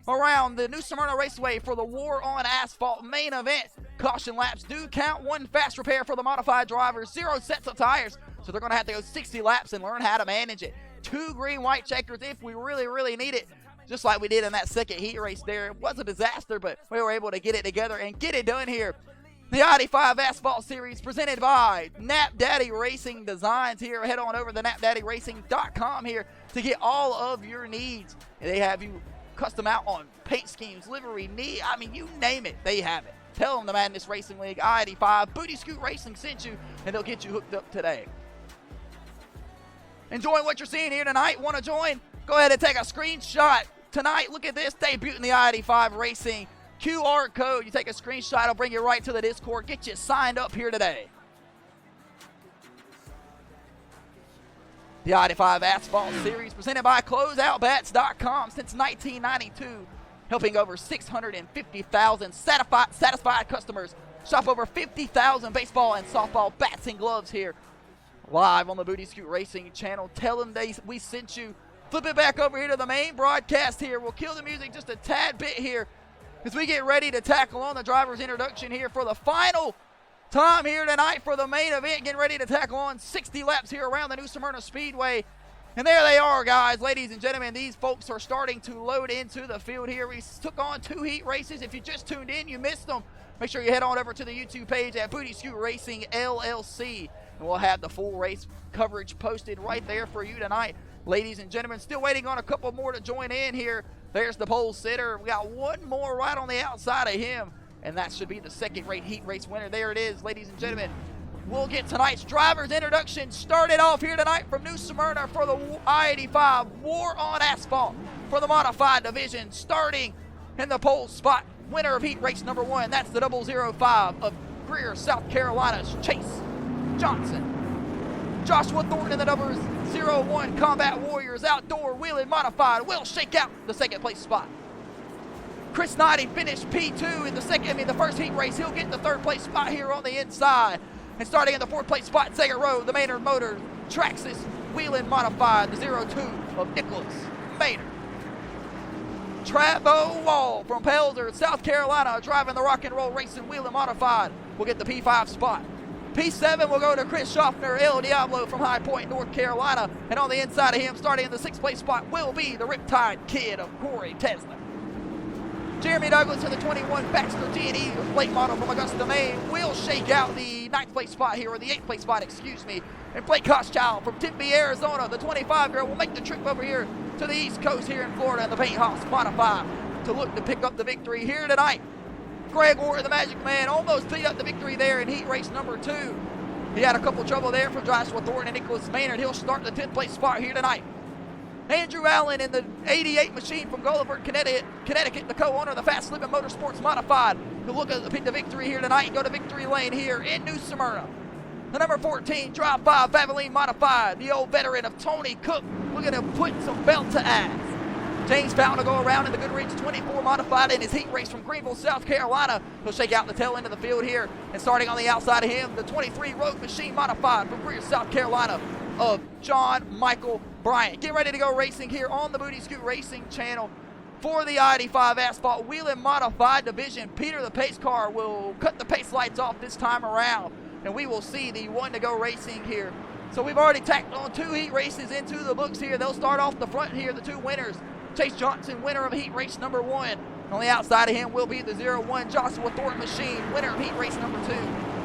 around the new Smyrna Raceway for the War on Asphalt main event. Caution laps do count. 1 fast repair for the modified drivers. 0 sets of tires, so they're going to have to go 60 laps and learn how to manage it. 2 green-white checkers if we really need it, just like we did in that second heat race there. It was a disaster, but we were able to get it together and get it done here. The I-85 Asphalt Series presented by Nap Daddy Racing Designs here. Head on over to napdaddyracing.com here to get all of your needs. And they have you custom out on paint schemes, livery, you name it, they have it. Tell them the Madness Racing League, I-85, Booty Scoot Racing sent you, and they'll get you hooked up today. Enjoying what you're seeing here tonight? Want to join? Go ahead and take a screenshot tonight. Look at this, debuting the I-85 Racing QR code. You take a screenshot, it'll bring you right to the Discord, get you signed up here today. The I-85 Asphalt Series presented by CloseOutBats.com since 1992, helping over 650,000 satisfied customers shop over 50,000 baseball and softball bats and gloves here live on the Booty Scoot Racing channel. Tell them we sent you. Flip it back over here to the main broadcast here. We'll kill the music just a tad bit here as we get ready to tackle on the driver's introduction here for the final time here tonight for the main event. Getting ready to tackle on 60 laps here around the new Smyrna Speedway. And there they are, guys, ladies and gentlemen. These folks are starting to load into the field here. We took on 2 heat races. If you just tuned in, you missed them. Make sure you head on over to the YouTube page at Booty Scoot Racing LLC. And we'll have the full race coverage posted right there for you tonight, ladies and gentlemen. Still waiting on a couple more to join in here. There's the pole sitter. We got one more right on the outside of him, and that should be the second heat race winner. There it is, ladies and gentlemen. We'll get tonight's driver's introduction started off here tonight from New Smyrna for the I-85 War on Asphalt for the modified division. Starting in the pole spot, winner of heat race number 1. That's the 005 of Greer, South Carolina's Chase Johnson. Joshua Thornton in the numbers 01 Combat Warriors Outdoor Wheeling Modified will shake out the second place spot. Chris Knighty finished P2 in the first heat race. He'll get the third place spot here on the inside. And starting in the fourth place spot, second row, the Maynard Motors Traxxas Wheeling Modified, the 02 of Nicholas Maynard. Travo Wall from Pelzer, South Carolina, driving the Rock and Roll Racing Wheeling Modified, will get the P5 spot. P7 will go to Chris Schaffner, El Diablo from High Point, North Carolina. And on the inside of him, starting in the 6th place spot, will be the Riptide Kid of Corey Tesla. Jeremy Douglas in the 21 Baxter G&E late model from Augusta, Maine will shake out the 9th place spot here, or the 8th place spot, excuse me. And Blake Koschal from Tempe, Arizona, the 25-year-old, will make the trip over here to the East Coast here in Florida in the Paint House Modified to look to pick up the victory here tonight. Greg Orr, the Magic Man, almost picked up the victory there in heat race number 2. He had a couple trouble there from Joshua Thornton and Nicholas Maynard. He'll start the 10th place spot here tonight. Andrew Allen in the 88 machine from Gulliver, Connecticut, the co-owner of the Fast Living Motorsports Modified, who look to pick the victory here tonight and go to victory lane here in New Smyrna. The number 14 Drive 5 Valvoline Modified, the old veteran of Tony Cook, looking to put some belt to ass. James Fountain will go around in the Goodrich 24 Modified in his heat race from Greenville, South Carolina. He'll shake out the tail end of the field here. And starting on the outside of him, the 23 Road Machine Modified from Greer, South Carolina, of John Michael Bryant. Get ready to go racing here on the Booty Scoot Racing channel for the I-85 Asphalt Wheeling Modified Division. Peter the Pace Car will cut the pace lights off this time around, and we will see the 1 to go racing here. So we've already tacked on 2 heat races into the books here. They'll start off the front here, the 2 winners. Chase Johnson, winner of heat race number 1. On the outside of him will be the 01 Joshua Thornton Machine, winner of heat race number 2.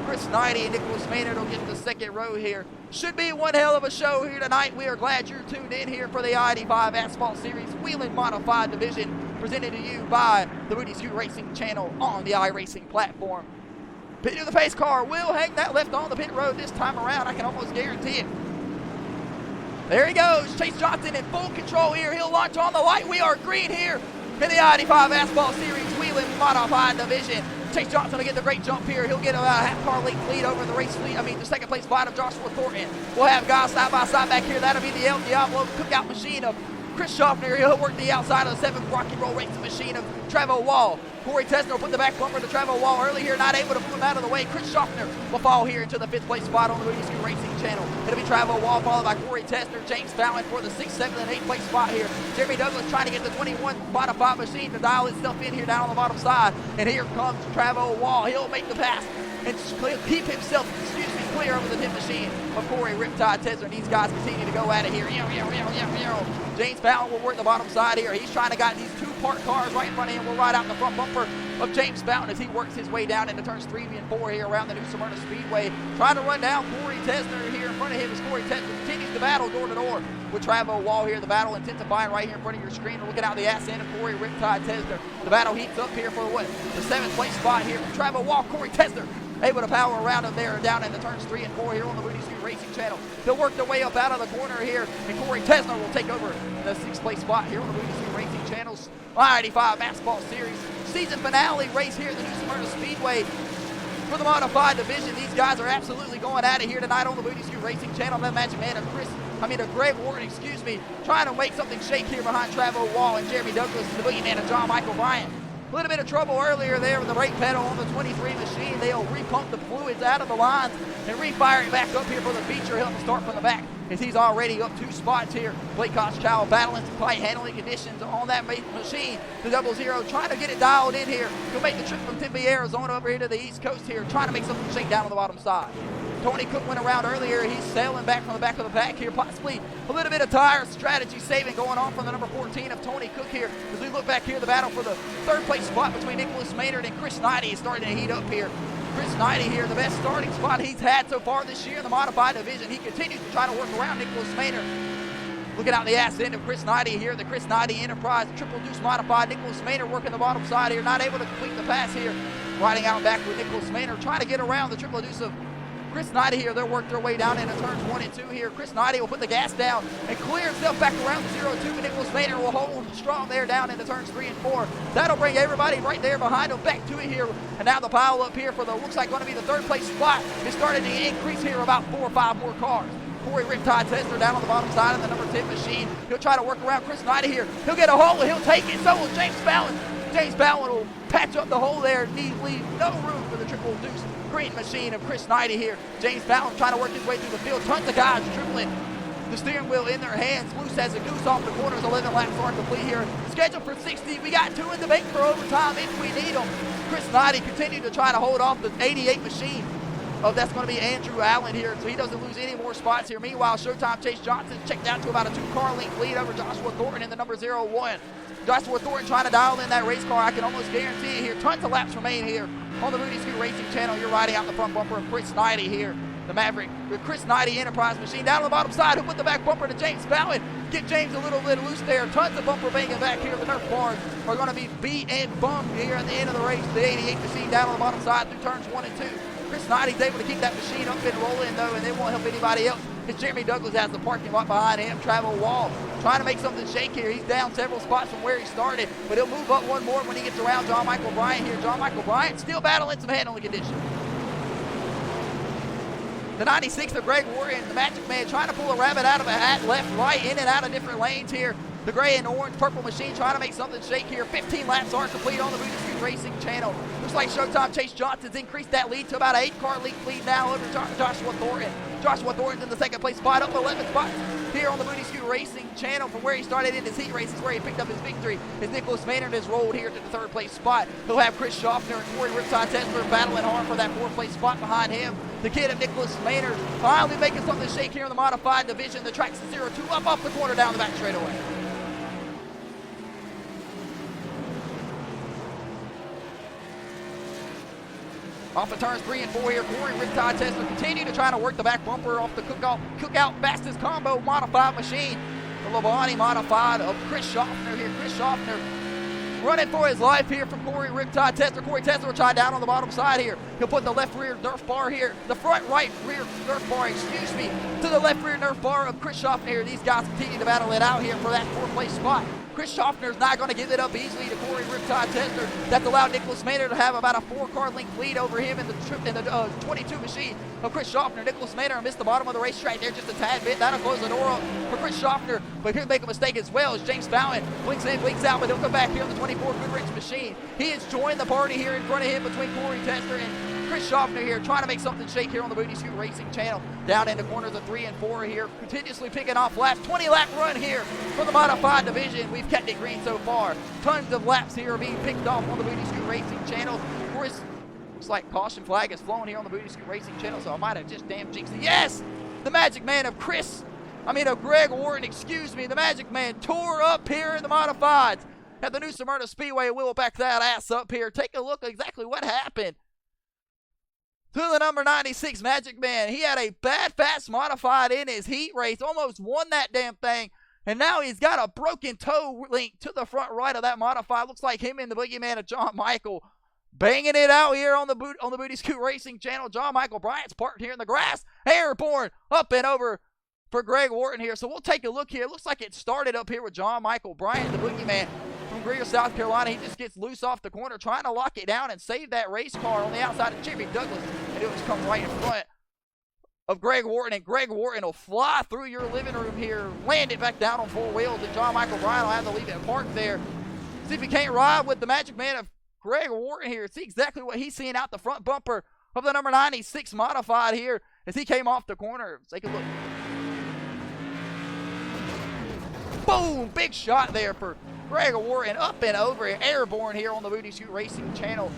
Chris Knighty and Nicholas Maynard will get the second row here. Should be one hell of a show here tonight. We are glad you're tuned in here for the I-85 Asphalt Series Wheeling Modified Division, presented to you by the Booty Scoot Racing channel on the iRacing platform. Peter the Pace Car will hang that left on the pit road this time around. I can almost guarantee it. There he goes. Chase Johnson in full control here. He'll launch on the light. We are green here in the I-85 Asphalt Series Wheeling Modified Division. Chase Johnson will get the great jump here. He'll get about a half-car length lead over the the second place spot of Joshua Thornton. We'll have guys side by side back here. That'll be the El Diablo cookout machine of Chris Schaffner. He'll work the outside of the 7th Rock and Roll Racing machine of Travo Wall. Corey Tesner will put the back bumper to Travo Wall early here, not able to move him out of the way. Chris Schaffner will fall here into the 5th place spot on the Booty Scoot Racing channel. It'll be Travo Wall followed by Corey Tesner, James Fountain for the 6th, 7th, and 8th place spot here. Jeremy Douglas trying to get the 21 modified machine to dial itself in here down on the bottom side. And here comes Travo Wall. He'll make the pass and keep himself, clear over the tip machine of Corey Riptide Tesler. These guys continue to go at it here. James Fountain will work the bottom side here. He's trying to got these 2 parked cars right in front of him. We'll ride out the front bumper of James Fountain as he works his way down into turns 3 and 4 here around the New Smyrna Speedway. Trying to run down Corey Tesner here in front of him as Corey Tesner continues to battle door to door with Travo Wall here. The battle intensifying right here in front of your screen. We're looking out the ass end of Corey Riptide Tesner. The battle heats up here for the 7th place spot here from Travo Wall. Corey Tesner able to power around him there down in the turns 3 and 4 here on the Booty Scoot Racing channel. They'll work their way up out of the corner here, and Corey Tesner will take over the 6th place spot here on the Booty Scoot Racing channel's I-85 Asphalt Series season finale race here at the New Smyrna Speedway for the modified division. These guys are absolutely going at it here tonight on the Booty Scoot Racing channel. That Magic Man of Greg Warren, trying to make something shake here behind Travo Wall and Jeremy Douglas and the boogeyman of John Michael Bryant. A little bit of trouble earlier there with the brake pedal on the 23 machine. They'll repump the fluids out of the lines and refire it back up here for the feature. He'll have to start from the back as he's already up 2 spots here. Blake Koschal battling some tight handling conditions on that machine. The 00 trying to get it dialed in here. He'll make the trip from Tempe, Arizona over here to the East Coast here, trying to make something shake down on the bottom side. Tony Cook went around earlier. He's sailing back from the back of the pack here. Possibly a little bit of tire strategy saving going on from the number 14 of Tony Cook here. As we look back here, the battle for the third place spot between Nicholas Maynard and Chris Knighty is starting to heat up here. Chris Knighty here, the best starting spot he's had so far this year in the modified division. He continues to try to work around Nicholas Maynard. Looking out the ass end of Chris Knighty here, the Chris Knighty Enterprise Triple Deuce modified. Nicholas Maynard working the bottom side here, not able to complete the pass here. Riding out back with Nicholas Maynard, trying to get around the Triple Deuce of Chris Knighty here. They'll work their way down into turns 1 and 2 here. Chris Knighty will put the gas down and clear himself back around the 0-2, and Nicholas Maynard will hold strong there down into turns 3 and 4. That'll bring everybody right there behind him back to it here. And now the pile up here for the, looks like going to be the third place spot is starting to increase here, about 4 or 5 more cars. Corey Riptide Tesler down on the bottom side of the number 10 machine. He'll try to work around Chris Knighty here. He'll get a hole and he'll take it. So will James Fallon. James Fallon will patch up the hole there. Leave no room for the Triple Deuce green machine of Chris Knighty here. James Fallon trying to work his way through the field. Tons of guys tripling the steering wheel in their hands. Loose as a goose off the corners. 11 laps are complete here. Scheduled for 60. We got 2 in the bank for overtime if we need them. Chris Knighty continued to try to hold off the 88 machine. Oh, that's going to be Andrew Allen here, so he doesn't lose any more spots here. Meanwhile, Showtime Chase Johnson checked down to about a 2-car length lead over Joshua Thornton in the number 01. Joshua Thornton trying to dial in that race car. I can almost guarantee it here. Tons of laps remain here on the Rudy Scoot Racing channel. You're riding out the front bumper of Chris Knighty here, the Maverick, with Chris Knighty Enterprise machine down on the bottom side. Who put the back bumper to James Fallon? Get James a little bit loose there. Tons of bumper banging back here. The Nerf bars are going to be beat and bummed here at the end of the race. The 88 machine down on the bottom side through turns 1 and 2. Chris Knighty's able to keep that machine up and rolling though, and they won't help anybody else. It's Jeremy Douglas has the parking lot behind him. Travel Wall trying to make something shake here. He's down several spots from where he started, but he'll move up one more when he gets around John Michael Bryant here. John Michael Bryant still battling some handling conditions. The 96 of Greg Warren, the Magic Man, trying to pull a rabbit out of a hat, left, right, in and out of different lanes here. The gray and orange purple machine trying to make something shake here. 15 laps are complete on the Rudy Scoot Racing channel. Looks like Showtime Chase Johnson's increased that lead to about an 8-car lead now over Joshua Thornton. Joshua Thornton's in the second place spot, up 11 spots here on the Rudy Scoot Racing channel from where he started in his heat races, where he picked up his victory. As Nicholas Maynard has rolled here to the third place spot. He'll have Chris Schaffner and Corey Riptide Tesler battling hard for that 4th place spot behind him. The kid of Nicholas Maynard finally making something shake here in the modified division. The track's 0-2 up off the corner down the back straightaway. Off of turns 3 and 4 here, Corey Riptide Tesler continue to try to work the back bumper off the cookout fastest combo modified machine. The Labonte modified of Chris Schaffner here. Chris Schaffner running for his life here from Corey Riptide Tesler. Corey Tesler will try down on the bottom side here. He'll put the left rear Nerf bar here, the front right rear Nerf bar, to the left rear Nerf bar of Chris Schaffner here. These guys continue to battle it out here for that 4th place spot. Chris Schaffner's not going to give it up easily to Corey Riptide Tesler. That's allowed Nicholas Maynard to have about a 4-car length lead over him in the 22 machine of Chris Schaffner. Nicholas Maynard missed the bottom of the racetrack there just a tad bit. That'll close the door up for Chris Schaffner, but he'll make a mistake as well as James Fallon blinks in, blinks out, but he'll come back here on the 24 Goodrich machine. He has joined the party here in front of him between Corey Tesler and Chris Schaffner here, trying to make something shake here on the Rudy Scoot Racing channel. Down in the corners of 3 and 4 here, continuously picking off laps. 20-lap run here for the modified division. We've kept it green so far. Tons of laps here are being picked off on the Rudy Scoot Racing channel. Of course, looks like caution flag is flowing here on the Rudy Scoot Racing channel, so I might have just damn jinxed it. Yes! The Magic Man of Greg Warren, the Magic Man tore up here in the modifieds at the new Smyrna Speedway. We'll back that ass up here. Take a look at exactly what happened to the number 96 Magic Man. He had a bad fast modified in his heat race, almost won that damn thing, and now he's got a broken toe link to the front right of that modified. Looks like him and the boogeyman of John Michael banging it out here on the Booty Scoot Racing channel. John Michael Bryant's parked here in the grass, airborne up and over for Greg Wharton here. So we'll take a look here. It looks like it started up here with John Michael Bryant, the boogeyman from Greer, South Carolina. He just gets loose off the corner, trying to lock it down and save that race car on the outside of Jeremy Douglas. And it was come right in front of Greg Wharton, and Greg Wharton will fly through your living room here, land it back down on 4 wheels, and John Michael Bryant will have to leave it parked there. See if he can't ride with the Magic Man of Greg Wharton here. See exactly what he's seeing out the front bumper of the number 96 modified here as he came off the corner. Take a look. Boom! Big shot there for Greg Wharton, up and over, airborne here on the Booty Scoot Racing channel.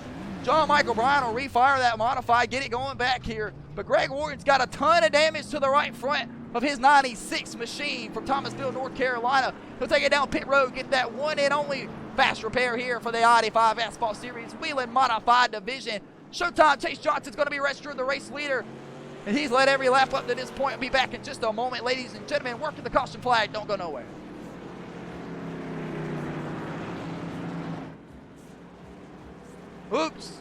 John Michael Bryant will refire that modified, get it going back here But Greg Wharton's got a ton of damage to the right front of his 96 machine from Thomasville, North Carolina. He'll take it down pit road, get that one and only fast repair here for the I-85 Asphalt Series Wheeling Modified Division. Showtime, Chase Johnson's going to be registered the race leader. And he's led every lap up to this point. I'll be back in just a moment, ladies and gentlemen. Working the caution flag. Don't go nowhere. Oops.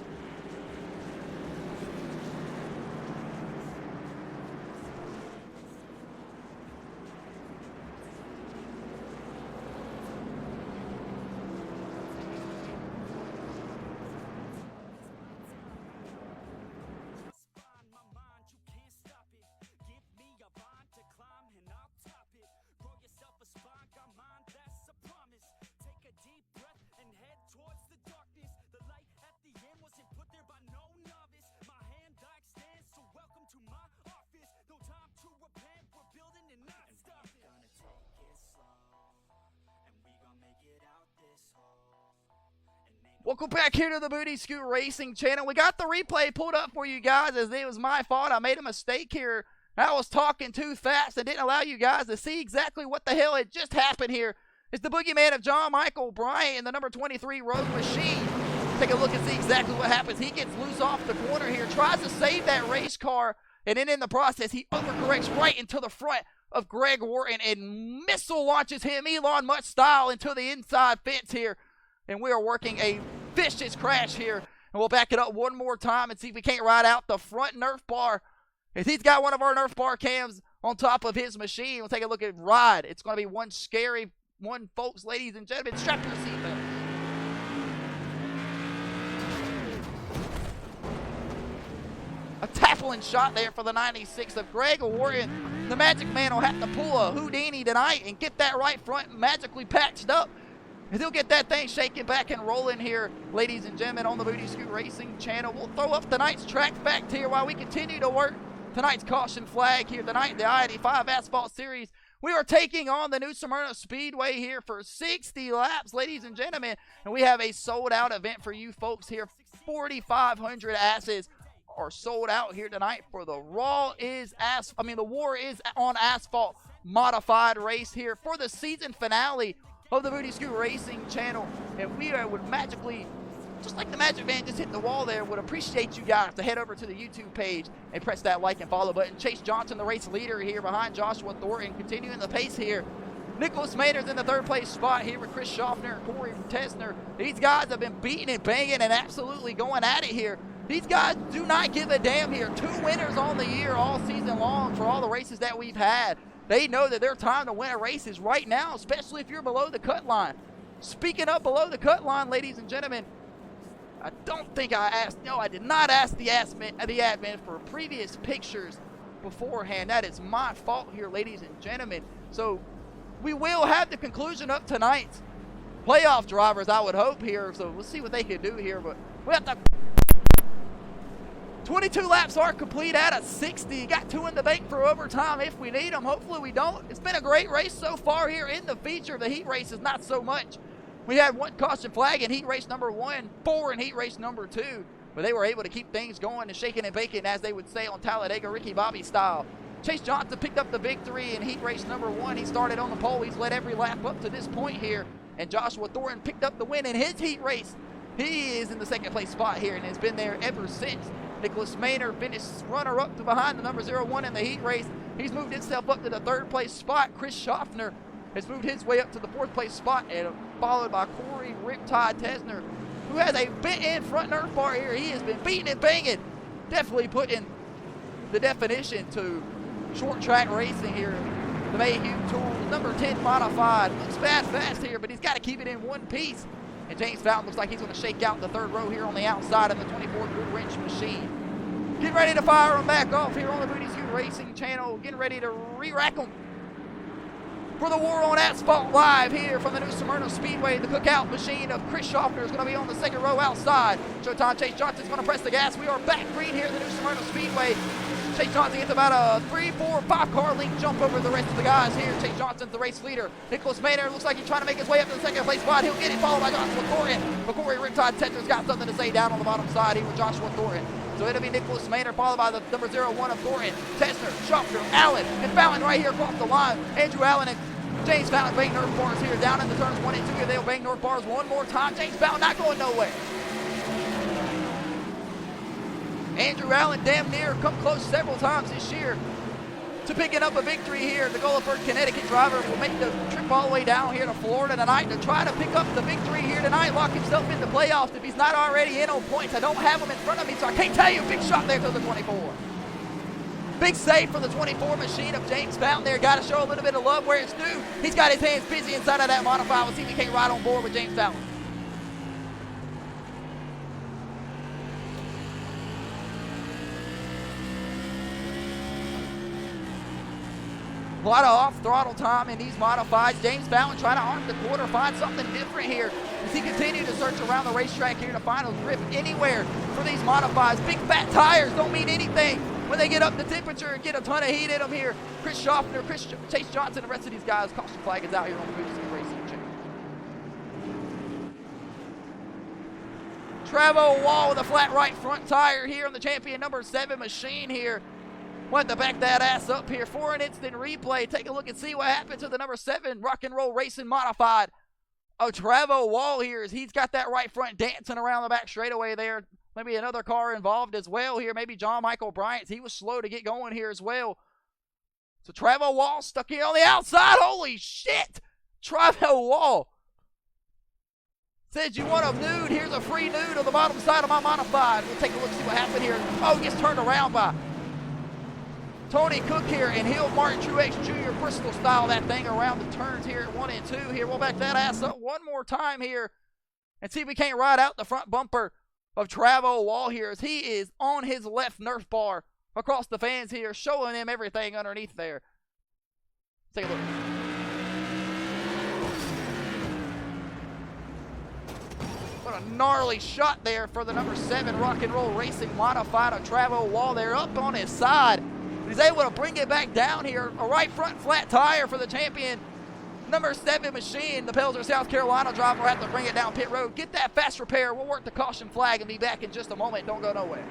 Welcome back here to the Booty Scoot Racing channel. We got the replay pulled up for you guys as it was my fault. I made a mistake here. I was talking too fast and didn't allow you guys to see exactly what the hell had just happened here. It's the boogeyman of John Michael Bryant in the number 23 Road Machine. Take a look and see exactly what happens. He gets loose off the corner here, tries to save that race car, and then in the process, he overcorrects right into the front of Greg Wharton and missile launches him Elon Musk style into the inside fence here. And we are working a vicious crash here. And we'll back it up one more time and see if we can't ride out the front Nerf bar. If he's got one of our Nerf bar cams on top of his machine, we'll take a look at ride. It's going to be one scary one, folks, ladies and gentlemen. Strap your seatbelts. A tackling shot there for the 96 of Greg Wharton. The Magic Man will have to pull a Houdini tonight and get that right front magically patched up. And he'll get that thing shaking back and rolling here, ladies and gentlemen, on the Booty Scoot Racing channel. We'll throw up tonight's track fact here while we continue to work tonight's caution flag here tonight, the I-85 Asphalt Series. We are taking on the new Smyrna Speedway here for 60 laps, ladies and gentlemen. And we have a sold-out event for you folks here. 4,500 asses are sold out here tonight for the War is on Asphalt modified race here for the season finale of the Booty Scoot Racing channel. And we would magically, just like the Magic Man just hit the wall there, would appreciate you guys to head over to the YouTube page and press that like and follow button. Chase Johnson, the race leader here behind Joshua Thornton, continuing the pace here. Nicholas Maynard's in the third place spot here with Chris Schaffner and Corey Tesner. These guys have been beating and banging and absolutely going at it here. These guys do not give a damn here. 2 winners on the year all season long for all the races that we've had. They know that their time to win a race is right now, especially if you're below the cut line. Speaking of below the cut line, ladies and gentlemen, I did not ask the admin for previous pictures beforehand. That is my fault here, ladies and gentlemen. So we will have the conclusion of tonight's playoff drivers, I would hope here. So we'll see what they can do here, but we have to. 22 laps are complete out of 60. Got 2 in the bank for overtime if we need them. Hopefully we don't. It's been a great race so far here in the feature. The heat race is not so much. We had 1 caution flag in heat race number 1, 4 in heat race number 2. But they were able to keep things going and shaking and baking, as they would say on Talladega Ricky Bobby style. Chase Johnson picked up the victory in heat race number 1. He started on the pole. He's led every lap up to this point here. And Joshua Thornton picked up the win in his heat race. He is in the second place spot here and has been there ever since. Nicholas Maynard finished runner-up to behind the number 01 in the heat race. He's moved himself up to the 3rd place spot. Chris Schaffner has moved his way up to the 4th place spot, and followed by Corey Riptide Tesner, who has a bent-in front Nerf bar here. He has been beating and banging, definitely putting the definition to short track racing here. The Mayhew Tool, number 10 modified, looks bad fast here, but he's got to keep it in one piece. And James Fountain looks like he's going to shake out the 3rd row here on the outside of the 24th Good Wrench machine. Getting ready to fire them back off here on the Booty Scoot Racing channel. Getting ready to re-rack them for the War on Asphalt live here from the new Smyrna Speedway. The cookout machine of Chris Schaffner is going to be on the 2nd row outside. Showtime, Chase Johnson's going to press the gas. We are back green here at the new Smyrna Speedway. Chase Johnson gets about a 3, 4, 5 car length jump over the rest of the guys here. Chase Johnson's the race leader. Nicholas Maynard looks like he's trying to make his way up to the 2nd place spot. He'll get it, followed by Joshua Thornton. But Corey Riptide Tetter's got something to say down on the bottom side here with Joshua Thornton. So it'll be Nicholas Maynard, followed by the number 01 of Thornton, Tesner, Schaffner, Allen, and Fallon right here across the line. Andrew Allen and James Fallon bang north bars here, down in the turns 1 and 2 here. They'll bang north bars one more time. James Fallon not going nowhere. Andrew Allen damn near come close several times this year to picking up a victory here. The Gulliford, Connecticut driver will make the trip all the way down here to Florida tonight to try to pick up the victory here tonight, lock himself in the playoffs if he's not already in on points. I don't have him in front of me, so I can't tell you. Big shot there to the 24. Big save for the 24 machine of James Fallon there. Got to show a little bit of love where it's due. He's got his hands busy inside of that modified. We'll see if he can't ride on board with James Fallon. A lot of off-throttle time in these modifieds. James Fallon trying to arm the quarter, find something different here as he continued to search around the racetrack here to find a grip anywhere for these modifieds. Big fat tires don't mean anything when they get up to temperature and get a ton of heat in them here. Chris Schaffner, Chase Johnson, the rest of these guys. Caution flag is out here on the WHELEN Racing channel. Travo Wall with a flat right front tire here on the champion number 7 machine here. Want to back that ass up here for an instant replay. Take a look and see what happened to the number 7 Rock and Roll Racing modified of Travo Wall here as he's got that right front dancing around the back straightaway there. Maybe another car involved as well here. Maybe John Michael Bryant. He was slow to get going here as well. So Travo Wall stuck here on the outside. Holy shit! Travo Wall says you want a nude. Here's a free nude on the bottom side of my modified. We'll take a look, see what happened here. Oh, he gets turned around by Tony Cook here, and he'll Martin Truex Jr. Bristol style that thing around the turns here at 1 and 2 here. We'll back that ass up one more time here and see if we can't ride out the front bumper of Travo Wall here as he is on his left Nerf bar across the fans here, showing him everything underneath there. Take a look. What a gnarly shot there for the number 7 Rock and Roll Racing modified of Travo Wall there up on his side. He's able to bring it back down here. A right front flat tire for the champion number 7 machine. The Pelzer, South Carolina driver will have to bring it down pit road. Get that fast repair. We'll work the caution flag and be back in just a moment. Don't go nowhere.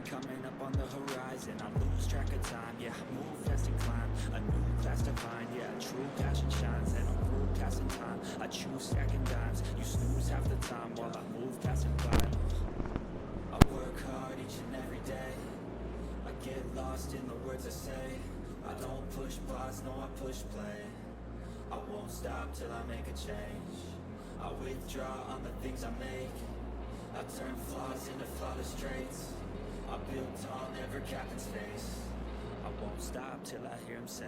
Coming up on the horizon, I lose track of time. Yeah, I move fast and climb a new class to find. Yeah, true passion shines and I'm through passing time. I choose stacking dimes. You snooze half the time while I move past and climb. I work hard each and every day. I get lost in the words I say. I don't push pause, no, I push play. I won't stop till I make a change. I withdraw on the things I make. I turn flaws into flawless traits. I build tall, never cap in space. I won't stop till I hear him say.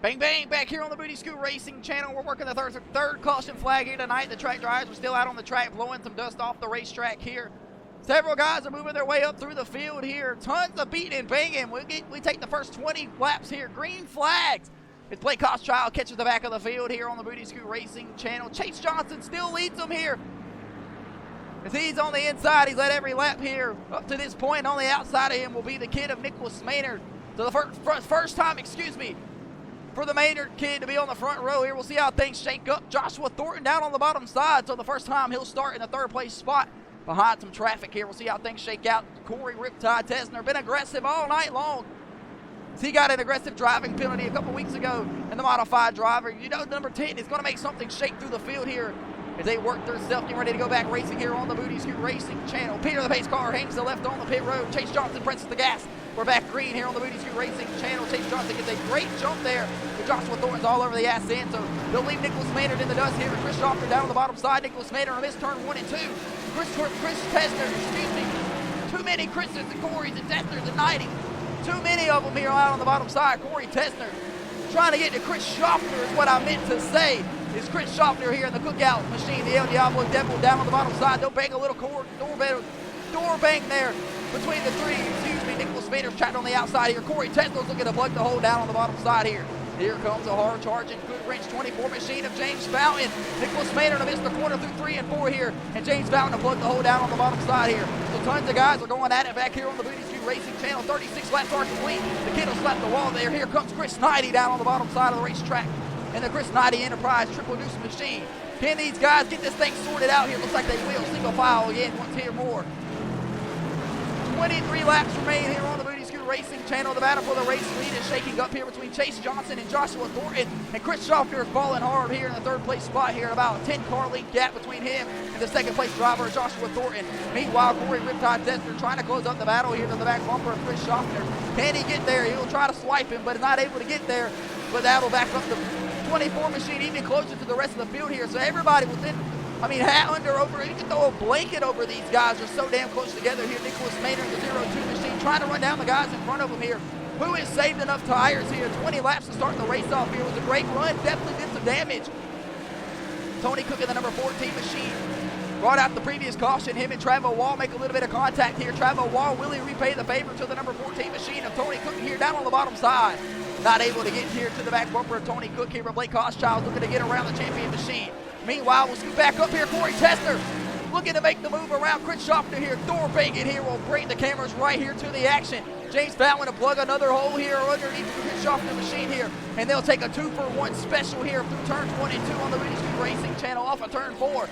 Bang, bang, back here on the Booty Scoot Racing channel. We're working the third caution flag here tonight. The track drivers are still out on the track blowing some dust off the racetrack here. Several guys are moving their way up through the field here. Tons of beating and banging. We take the first 20 laps here. Green flags. It's Blake Koschchild catches the back of the field here on the Booty Scoot Racing channel. Chase Johnson still leads them here. As he's on the inside, he's led every lap here up to this point. On the outside of him will be the kid of Nicholas Maynard. So the first time, for the Maynard kid to be on the front row here. We'll see how things shake up. Joshua Thornton down on the bottom side. So the first time he'll start in the 3rd place spot behind some traffic here. We'll see how things shake out. Corey Riptide Tesner been aggressive all night long. He got an aggressive driving penalty a couple weeks ago in the modified driver. You know, number 10 is going to make something shake through the field here as they work themselves, getting ready to go back racing here on the Booty Scoot Racing channel. Peter the pace car hangs to left on the pit road. Chase Johnson presses the gas. We're back green here on the Booty Scoot Racing channel. Chase Johnson gets a great jump there. With Joshua Thornton's all over the ass end, so they'll leave Nicholas Maynard in the dust here. Chris Schaffner down on the bottom side. Nicholas Maynard on this turn 1 and 2. Chris Tesner, 2 many Chris's and Corey's and Tessner's and 90s. Too many of them here out on the bottom side. Corey Tessner trying to get to Chris Schaffner is what I meant to say. Is Chris Schaffner here in the cookout machine. The El Diablo Devil down on the bottom side. They'll bang a little door bang there between the three. Excuse me, Nicholas Vader's trapped on the outside here. Corey Tessner's looking to plug the hole down on the bottom side here. Here comes a hard charging, good wrench 24 machine of James Fountain. Nicholas Maynard to miss the corner through 3 and 4 here. And James Fountain to plug the hole down on the bottom side here. So tons of guys are going at it back here on the Booty Scoot Racing channel. 36 laps are complete. The kid will slap the wall there. Here comes Chris Knighty down on the bottom side of the racetrack. And the Chris Knighty Enterprise triple deuce machine. Can these guys get this thing sorted out here? Looks like they will. Single file again, once here more. 23 laps remain here on the Booty Scoot Racing channel. The battle for the race lead is shaking up here between Chase Johnson and Joshua Thornton. And Chris Schaffner is falling hard here in the third place spot here. About a 10 car length gap between him and the second place driver, Joshua Thornton. Meanwhile, Corey Riptide Tester trying to close up the battle here to the back bumper of Chris Schaffner. Can he get there? He'll try to swipe him, but is not able to get there. But that'll back up the 24 machine even closer to the rest of the field here. So everybody within, hat under, over, you can throw a blanket over these guys. They're so damn close together here. Nicholas Maynard, the 0-2 machine, trying to run down the guys in front of him here. Who has saved enough tires here? 20 laps to start the race off here. It was a great run. Definitely did some damage. Tony Cook in the number 14 machine brought out the previous caution. Him and Travis Wall make a little bit of contact here. Travis Wall, will he repay the favor to the number 14 machine of Tony Cook here down on the bottom side? Not able to get here to the back bumper of Tony Cook here, but Blake Hochschild looking to get around the champion machine. Meanwhile, we'll scoot back up here. Corey Tessner looking to make the move around Chris Schaffner here. Door banging here will bring the cameras right here to the action. James Fountain to plug another hole here underneath the Chris Schaffner machine here. And they'll take a 2-for-1 special here through turns 1 and 2 on the Booty Scoot Racing channel off of turn 4.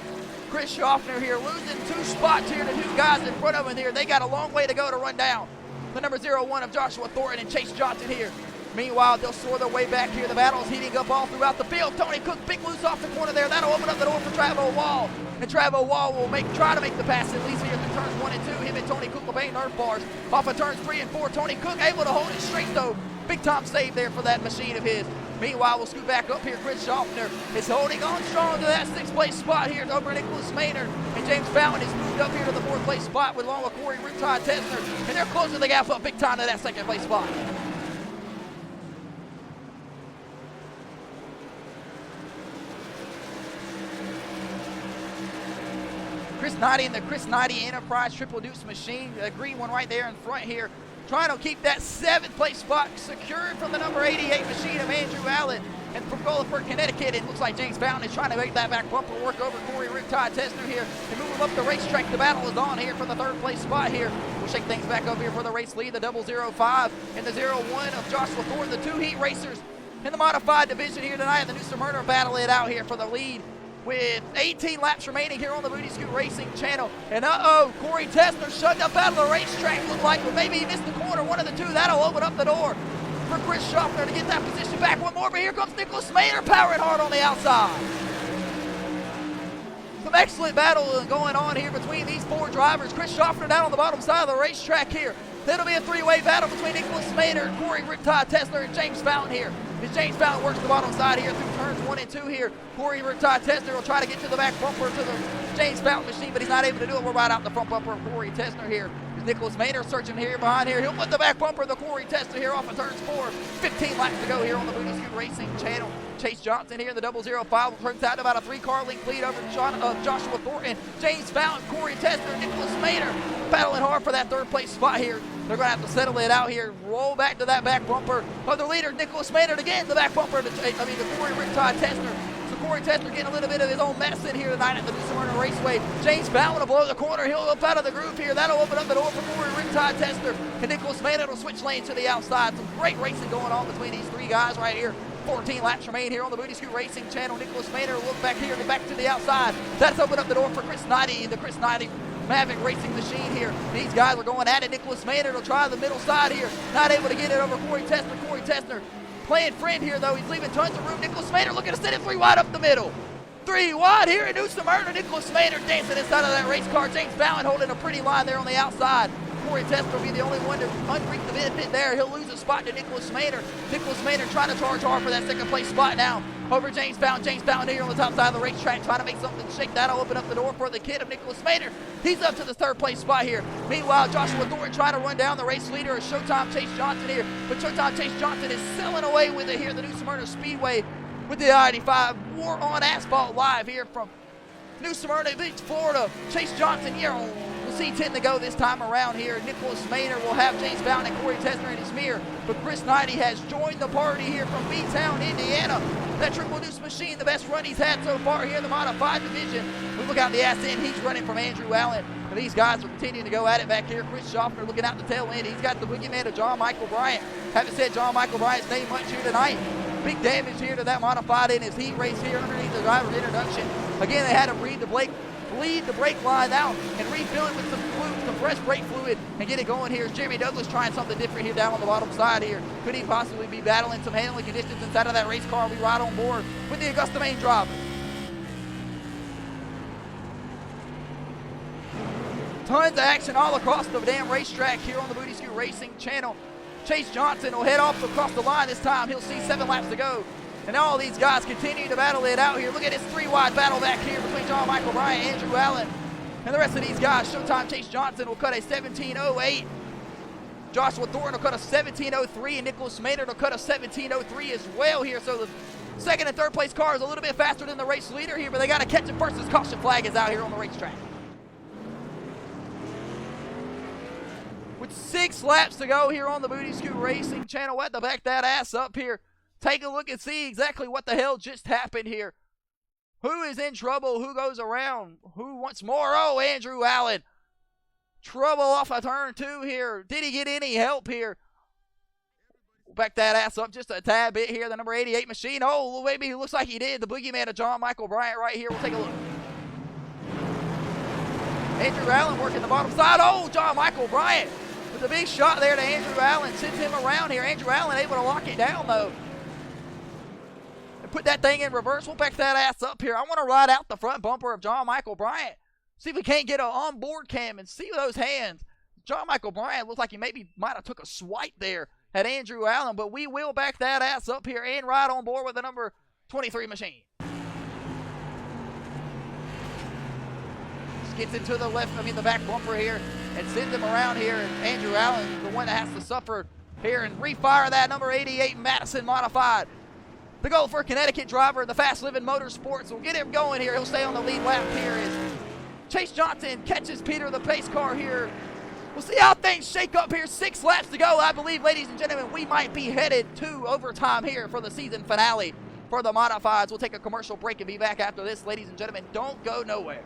Chris Schaffner here losing 2 spots here to 2 guys in front of him here. They got a long way to go to run down the number 0-1 of Joshua Thornton and Chase Johnson here. Meanwhile, they'll soar their way back here. The battle is heating up all throughout the field. Tony Cook, big loose off the corner there. That'll open up the door for Travis Wall. And Travis Wall will try to make the pass at least here through turns 1 and 2. Him and Tony Cook will bang nerve bars off of turns 3 and 4. Tony Cook able to hold it straight though. Big time save there for that machine of his. Meanwhile, we'll scoot back up here. Chris Schaffner is holding on strong to that 6th place spot here over Nicholas Maynard. And James Fountain has moved up here to the 4th place spot with along with Corey Riptide Tessner. And they're closing the gap up big time to that 2nd place spot. Chris Knighty and the Chris Knighty Enterprise triple deuce machine. The green one right there in front here. Trying to keep that 7th place spot secured from the number 88 machine of Andrew Allen. And from Goldenburg, Connecticut, it looks like James Fountain is trying to make that back bumper work over Corey Riptide Tessner here and move him up the racetrack. The battle is on here for the 3rd place spot here. We'll shake things back up here for the race lead. The 005 and the 01 of Joshua Thornton, the 2 heat racers in the modified division here tonight. The new Smyrna battle it out here for the lead with 18 laps remaining here on the Booty Scoot Racing channel. And Corey Tessner shoved up out of the racetrack. Looked like, but maybe he missed the corner. One of the 2. That'll open up the door for Chris Schaffner to get that position back. One more, but here comes Nicholas Maynard powering hard on the outside. Some excellent battle going on here between these 4 drivers. Chris Schaffner down on the bottom side of the racetrack here. It'll be a 3-way battle between Nicholas Maynard, Corey Riptide Tessner, and James Fountain here. As James Fountain works the bottom side here through turns 1 and 2 here. Corey Riptide Tessner will try to get to the back bumper to the James Fountain machine, but he's not able to do it. We're right out the front bumper of Corey Tessner here. As Nicholas Maynard searching here behind here. He'll put the back bumper of the Corey Tessner here off of turns 4. 15 laps to go here on the Booty Scoot Racing channel. Chase Johnson here in the 005 turns out about a 3-car length lead over Joshua Thornton. James Fountain, Corey Tessner, Nicholas Maynard battling hard for that 3rd place spot here. They're going to have to settle it out here. Roll back to that back bumper of the leader, Nicholas Maynard again. The back bumper, the Corey Riptide Tessner. So Corey Tessner getting a little bit of his own mess in here tonight at the New Smyrna Raceway. James Fountain will blow the corner. He'll up out of the groove here. That'll open up the door for Corey Riptide Tessner. And Nicholas Maynard will switch lanes to the outside. Some great racing going on between these 3 guys right here. 14 laps remain here on the Booty Scoot Racing channel. Nicholas Maynard will look back here and back to the outside. That's opened up the door for Chris Knighty, the Chris Knighty Maverick Racing machine here. These guys are going at it. Nicholas Maynard will try the middle side here. Not able to get it over Corey Tessner. Corey Tessner playing friend here though. He's leaving tons of room. Nicholas Maynard looking to send it 3 wide up the middle. 3 wide here in New Smyrna. Nicholas Maynard dancing inside of that race car. James Fountain holding a pretty line there on the outside. Corey Tester will be the only one to unreap the benefit there. He'll lose a spot to Nicholas Maynard. Nicholas Maynard trying to charge hard for that second place spot now. Over James Found. James Found here on the top side of the racetrack trying to make something shake. That'll open up the door for the kid of Nicholas Maynard. He's up to the third place spot here. Meanwhile, Joshua Thornton trying to run down the race leader is Showtime Chase Johnson here. But Showtime Chase Johnson is selling away with it here. The New Smyrna Speedway with the I-85 War on Asphalt live here from New Smyrna Beach, Florida. Chase Johnson here on C10 to go this time around here. Nicholas Maynard will have James Bound and Corey Tesner in his mirror. But Chris Knighty has joined the party here from B-Town, Indiana. That triple deuce machine, the best run he's had so far here in the modified division. We look out the ass end, he's running from Andrew Allen. And these guys are continuing to go at it back here. Chris Schaffner looking out the tail end. He's got the boogeyman of John Michael Bryant. Haven't said John Michael Bryant's name much here tonight. Big damage here to that modified in his heat race here underneath the driver's introduction. Again, they had to bleed the brake line out and refill it with some fluid, some fresh brake fluid, and get it going here. Jeremy Douglas trying something different here down on the bottom side here. Could he possibly be battling some handling conditions inside of that race car? We ride on board with the Augusta main driver. Tons of action all across the damn racetrack here on the Booty Scoot Racing channel. Chase Johnson will head off across the line this time. He'll see 7 laps to go. And all these guys continue to battle it out here. Look at this 3-wide battle back here between John Michael Bryant, Andrew Allen, and the rest of these guys. Showtime Chase Johnson will cut a 17:08. Joshua Thornton will cut a 17:03, and Nicholas Maynard will cut a 17:03 as well here. So the second and third place car is a little bit faster than the race leader here, but they got to catch it first as caution flag is out here on the racetrack. With 6 laps to go here on the Booty Scoot Racing channel, we'll have to back that ass up here. Take a look and see exactly what the hell just happened here. Who is in trouble? Who goes around? Who wants more? Oh, Andrew Allen. Trouble off of turn 2 here. Did he get any help here? We'll back that ass up just a tad bit here. The number 88 machine. Oh, maybe he looks like he did. The boogeyman of John Michael Bryant right here. We'll take a look. Andrew Allen working the bottom side. Oh, John Michael Bryant with a big shot there to Andrew Allen. Sends him around here. Andrew Allen able to lock it down, though. Put that thing in reverse. We'll back that ass up here. I want to ride out the front bumper of John Michael Bryant. See if we can't get an onboard cam and see those hands. John Michael Bryant looks like he might have took a swipe there at Andrew Allen, but we will back that ass up here and ride on board with the number 23 machine. Just gets into the back bumper here and sends him around here. And Andrew Allen, the one that has to suffer here and refire that number 88 Madison modified. The goal for Connecticut driver, the Fast Living Motorsports, will get him going here. He'll stay on the lead lap here as Chase Johnson catches Peter the pace car here. We'll see how things shake up here. 6 laps to go. I believe, ladies and gentlemen, we might be headed to overtime here for the season finale for the modifieds. We'll take a commercial break and be back after this, ladies and gentlemen. Don't go nowhere.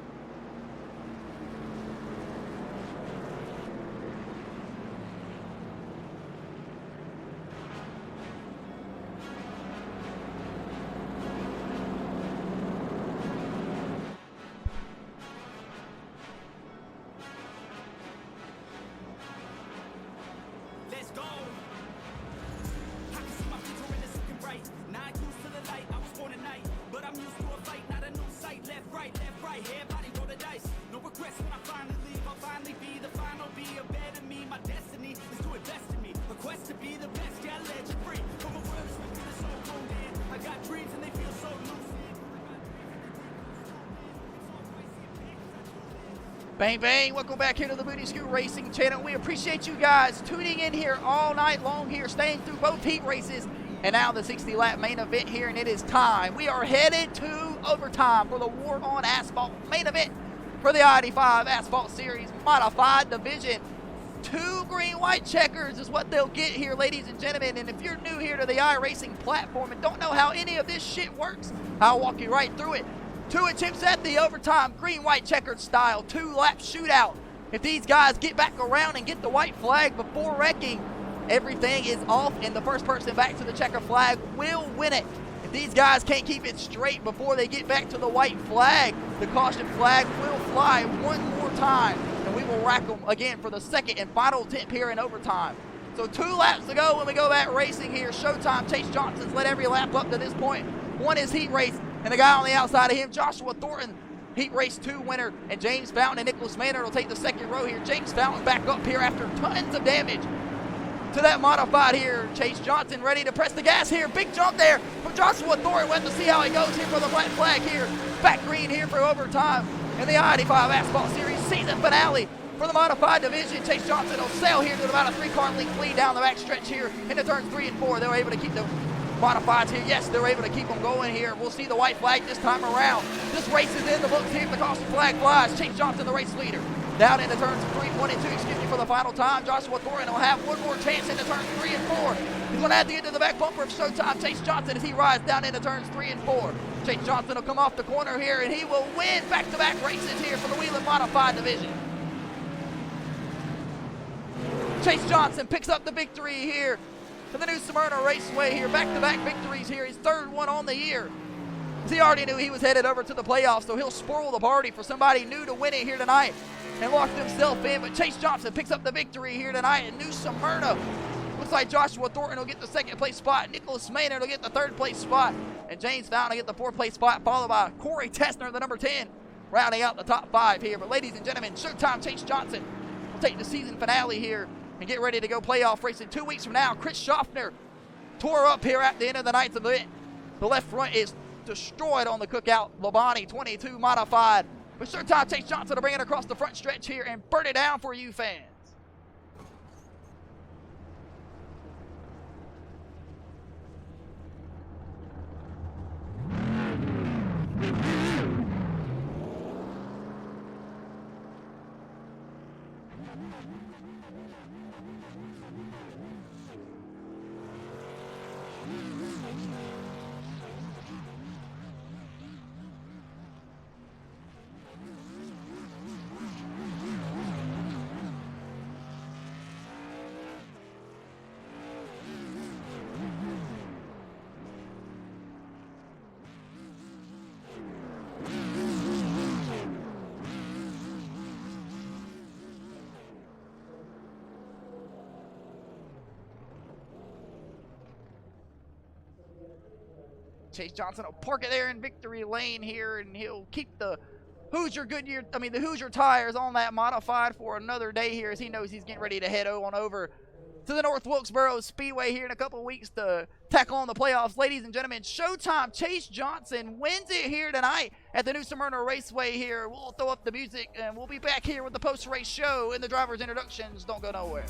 Bang, bang. Welcome back here to the Booty Scoot Racing channel. We appreciate you guys tuning in here all night long here, staying through both heat races and now the 60-lap main event here, and it is time. We are headed to overtime for the War on Asphalt main event for the I-85 Asphalt Series Modified Division. 2 green-white checkers is what they'll get here, ladies and gentlemen. And if you're new here to the iRacing platform and don't know how any of this shit works, I'll walk you right through it. 2 attempts at the overtime, green-white checkered style, 2-lap shootout. If these guys get back around and get the white flag before wrecking, everything is off, and the first person back to the checker flag will win it. If these guys can't keep it straight before they get back to the white flag, the caution flag will fly one more time, and we will rack them again for the second and final attempt here in overtime. So 2 laps to go when we go back racing here. Showtime Chase Johnson's led every lap up to this point. 1 is heat race. And the guy on the outside of him, Joshua Thornton, Heat Race 2 winner, and James Fountain and Nicholas Manor will take the second row here. James Fountain back up here after tons of damage to that modified here. Chase Johnson ready to press the gas here. Big jump there from Joshua Thornton. We'll have to see how he goes here for the black flag here. Back green here for overtime in the I-85 Asphalt Series season finale for the modified division. Chase Johnson will sail here to about a 3-car length lead down the back stretch here into turns 3 and 4. They were able to keep the modifieds here. Yes, they're able to keep them going here. We'll see the white flag this time around. This race is in the books here. The caution flag flies. Chase Johnson, the race leader. Down into turns 1 and 2, for the final time. Joshua Thornton will have one more chance into turns 3 and 4. He's going to have to get to the back bumper of Showtime Chase Johnson as he rides down into turns 3 and 4. Chase Johnson will come off the corner here, and he will win back-to-back races here for the WHELEN Modified Division. Chase Johnson picks up the victory here for the new Smyrna Raceway here. Back-to-back victories here. His third one on the year. He already knew he was headed over to the playoffs, so he'll spoil the party for somebody new to win it here tonight and lock himself in. But Chase Johnson picks up the victory here tonight in New Smyrna. Looks like Joshua Thornton will get the second place spot. Nicholas Maynard will get the third place spot. And James Fountain will get the fourth place spot, followed by Corey Tessner, the number 10, rounding out the top 5 here. But ladies and gentlemen, Showtime Chase Johnson will take the season finale here and get ready to go playoff racing 2 weeks from now. Chris Schaffner tore up here at the end of the night's event. The left front is destroyed on the Cookout Labonte 22 modified. But Showtime Chase Johnson will bring it across the front stretch here and burn it down for you fans. Chase Johnson will park it there in victory lane here, and he'll keep the Hoosier tires on that modified for another day here, as he knows he's getting ready to head on over to the North Wilkesboro Speedway here in a couple of weeks to tackle on the playoffs. Ladies and gentlemen, Showtime Chase Johnson wins it here tonight at the new Smyrna Raceway here. We'll throw up the music, and we'll be back here with the post-race show and the driver's introductions. Don't go nowhere.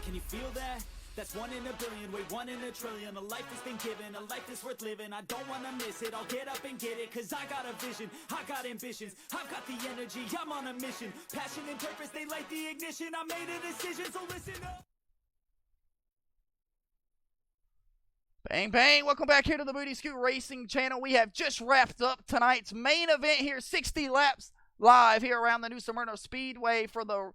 Can you feel that? That's 1 in a billion, wait, 1 in a trillion. A life that's been given, a life that's worth living. I don't wanna miss it, I'll get up and get it. Cause I got a vision, I got ambitions, I've got the energy, I'm on a mission. Passion and purpose, they light the ignition. I made a decision, so listen up. Bang, bang. Welcome back here to the Booty Scoot Racing channel. We have just wrapped up tonight's main event here, 60 laps live here around the new Smyrna Speedway for the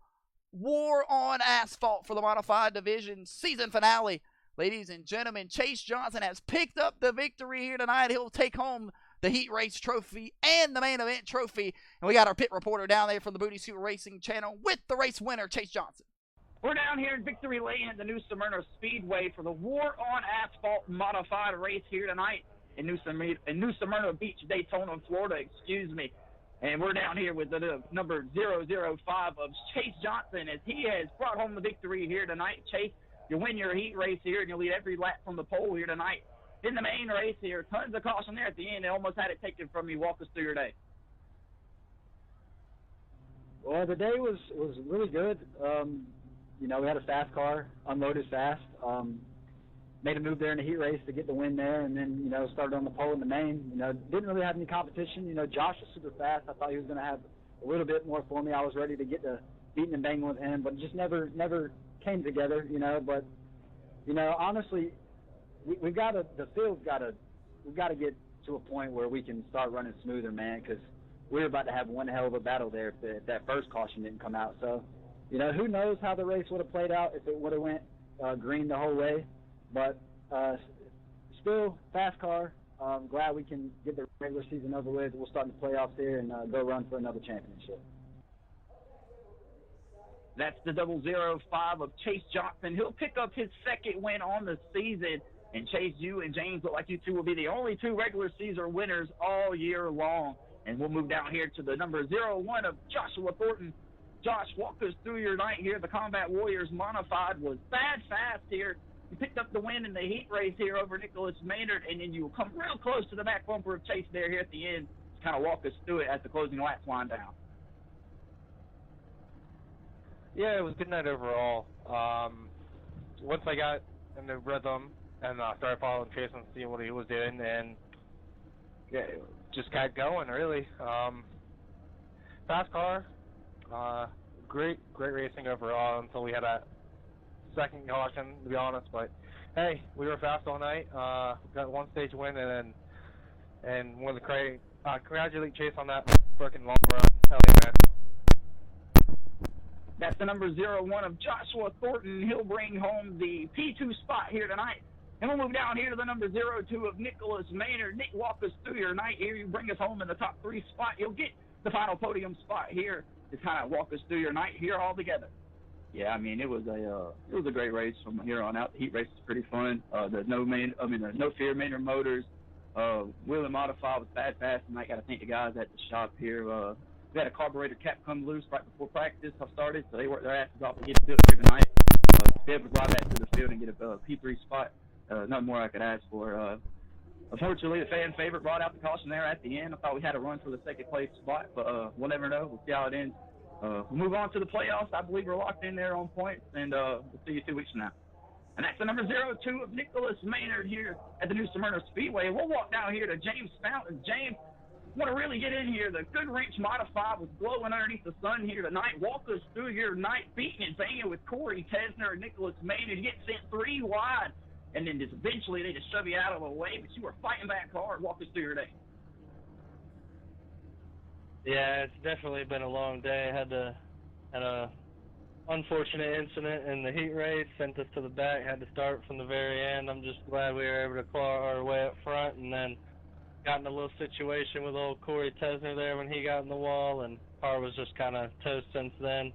War on Asphalt for the Modified Division season finale. Ladies and gentlemen, Chase Johnson has picked up the victory here tonight. He'll take home the Heat Race trophy and the main event trophy. And we got our pit reporter down there from the Booty Scoot Racing channel with the race winner, Chase Johnson. We're down here in Victory Lane at the new Smyrna Speedway for the War on Asphalt modified race here tonight in New Smyrna Beach, Daytona, Florida, And we're down here with the number 005 of Chase Johnson, as he has brought home the victory here tonight. Chase, you win your heat race here, and you lead every lap from the pole here tonight. In the main race here, tons of caution there at the end. They almost had it taken from you. Walk us through your day. Well, the day was really good. We had a fast car, unloaded fast. Made a move there in the heat race to get the win there, and then, started on the pole in the main. Didn't really have any competition. Josh was super fast. I thought he was going to have a little bit more for me. I was ready to get to beating and banging with him, but it just never came together, But, honestly, we've got to get to a point where we can start running smoother, man, because we were about to have one hell of a battle there if that first caution didn't come out. So, who knows how the race would have played out if it would have went green the whole way. But still, fast car, I'm glad we can get the regular season over with. We'll start the playoffs here and go run for another championship. That's the 005 of Chase Johnson. He'll pick up his second win on the season. And Chase, you and James look like you two will be the only two regular season winners all year long. And we'll move down here to the number 01 of Joshua Thornton. Josh, walk us through your night here. The Combat Warriors Modified was bad fast here. You picked up the win in the heat race here over Nicholas Maynard, and then you come real close to the back bumper of Chase there here at the end. Just kind of walk us through it as the closing laps wind down. Yeah, it was a good night overall. Once I got in the rhythm and started following Chase and seeing what he was doing, and yeah, just got going really. Fast car, great racing overall until we had that second caution, to be honest. But hey, we were fast all night. Got one stage win, and one of the congratulate Chase on that freaking long run. Hell yeah, man. That's the number 01 of Joshua Thornton. He'll bring home the P2 spot here tonight. And we'll move down here to the number 02 of Nicholas Maynard. Nick, walk us through your night here. You bring us home in the top 3 spot. You'll get the final podium spot here to kind of walk us through your night here all together. Yeah, I mean, it was a great race from here on out. The heat race is pretty fun. There's no fear Maynard Motors. WHELEN Modified was bad fast, and I got to thank the guys at the shop here. We had a carburetor cap come loose right before practice started, so they worked their asses off to get it built here tonight. To be able to drive back to the field and get a P3 spot, nothing more I could ask for. Unfortunately, the fan favorite brought out the caution there at the end. I thought we had a run for the second place spot, but we'll never know. We'll see how it ends. We'll move on to the playoffs. I believe we're locked in there on points, and we'll see you 2 weeks from now. And that's the number 02 of Nicholas Maynard here at the new Smyrna Speedway. We'll walk down here to James Fountain. James, want to really get in here. The Good Wrench Modified was glowing underneath the sun here tonight. Walk us through your night, beating and banging with Corey Tesner and Nicholas Maynard. You get sent 3 wide, and then just eventually they just shove you out of the way, but you were fighting back hard. Walk us through your day. Yeah, it's definitely been a long day. Had a unfortunate incident in the heat race, sent us to the back, had to start from the very end. I'm just glad we were able to claw our way up front, and then got in a little situation with old Corey Tesner there when he got in the wall, and car was just kind of toast since then.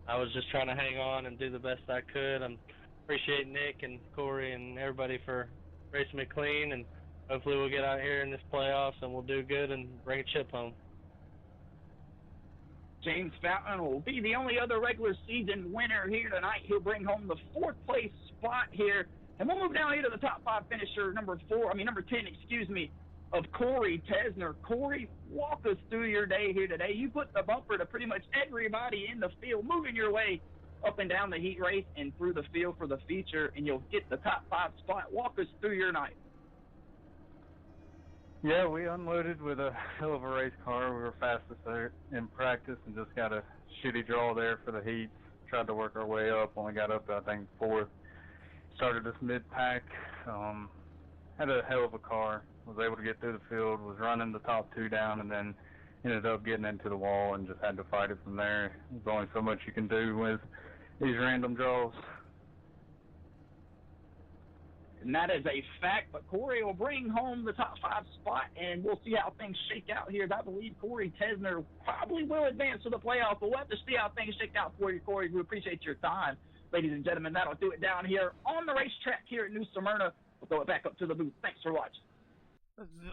I was just trying to hang on and do the best I could. I appreciate Nick and Corey and everybody for racing me clean, and hopefully we'll get out here in this playoffs and we'll do good and bring a chip home. James Fountain will be the only other regular season winner here tonight. He'll bring home the 4th place spot here. And we'll move down here to the top 5 finisher, number 10, of Corey Tesner. Corey, walk us through your day here today. You put the bumper to pretty much everybody in the field, moving your way up and down the heat race and through the field for the feature, and you'll get the top 5 spot. Walk us through your night. Yeah, we unloaded with a hell of a race car. We were fastest there in practice and just got a shitty draw there for the heats. Tried to work our way up. Only got up to, I think, 4th. Started this mid-pack. Had a hell of a car. Was able to get through the field. Was running the top 2 down, and then ended up getting into the wall and just had to fight it from there. There's only so much you can do with these random draws. And that is a fact, but Corey will bring home the top 5 spot, and we'll see how things shake out here. I believe Corey Tesner probably will advance to the playoffs, but we'll have to see how things shake out for you, Corey. We appreciate your time. Ladies and gentlemen, that'll do it down here on the racetrack here at New Smyrna. We'll throw it back up to the booth. Thanks for watching.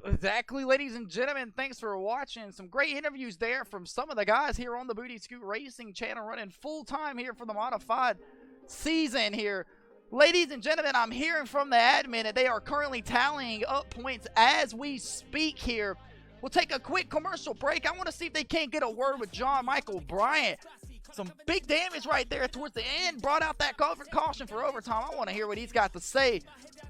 Exactly, ladies and gentlemen. Thanks for watching. Some great interviews there from some of the guys here on the Booty Scoot Racing channel, running full-time here for the modified season here. Ladies and gentlemen, I'm hearing from the admin that they are currently tallying up points as we speak here. We'll take a quick commercial break. I want to see if they can't get a word with John Michael Bryant. Some big damage right there towards the end. Brought out that caution for overtime. I want to hear what he's got to say.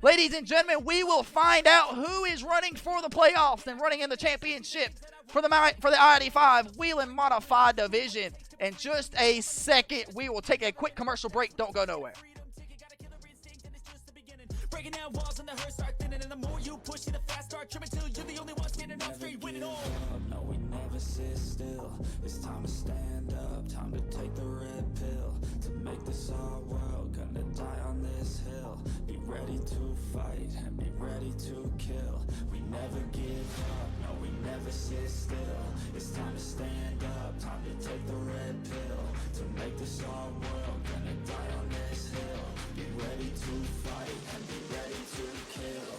Ladies and gentlemen, we will find out who is running for the playoffs and running in the championship for the I-85 WHELEN Modified Division. In just a second, we will take a quick commercial break. Don't go nowhere. Breaking down walls and the hurt start thinning, and the more you push it, the fast start trimming till you're the only one standing up straight with it all. No, we never sit still. It's time to stand up, time to take the red pill to make this our world. gonna die on this hill. Be ready to fight and be ready to kill. We never give up, no, we never sit still. It's time to stand up, time to take the red pill. To make this our world, gonna die on this hill. Be ready to fight and be ready to kill.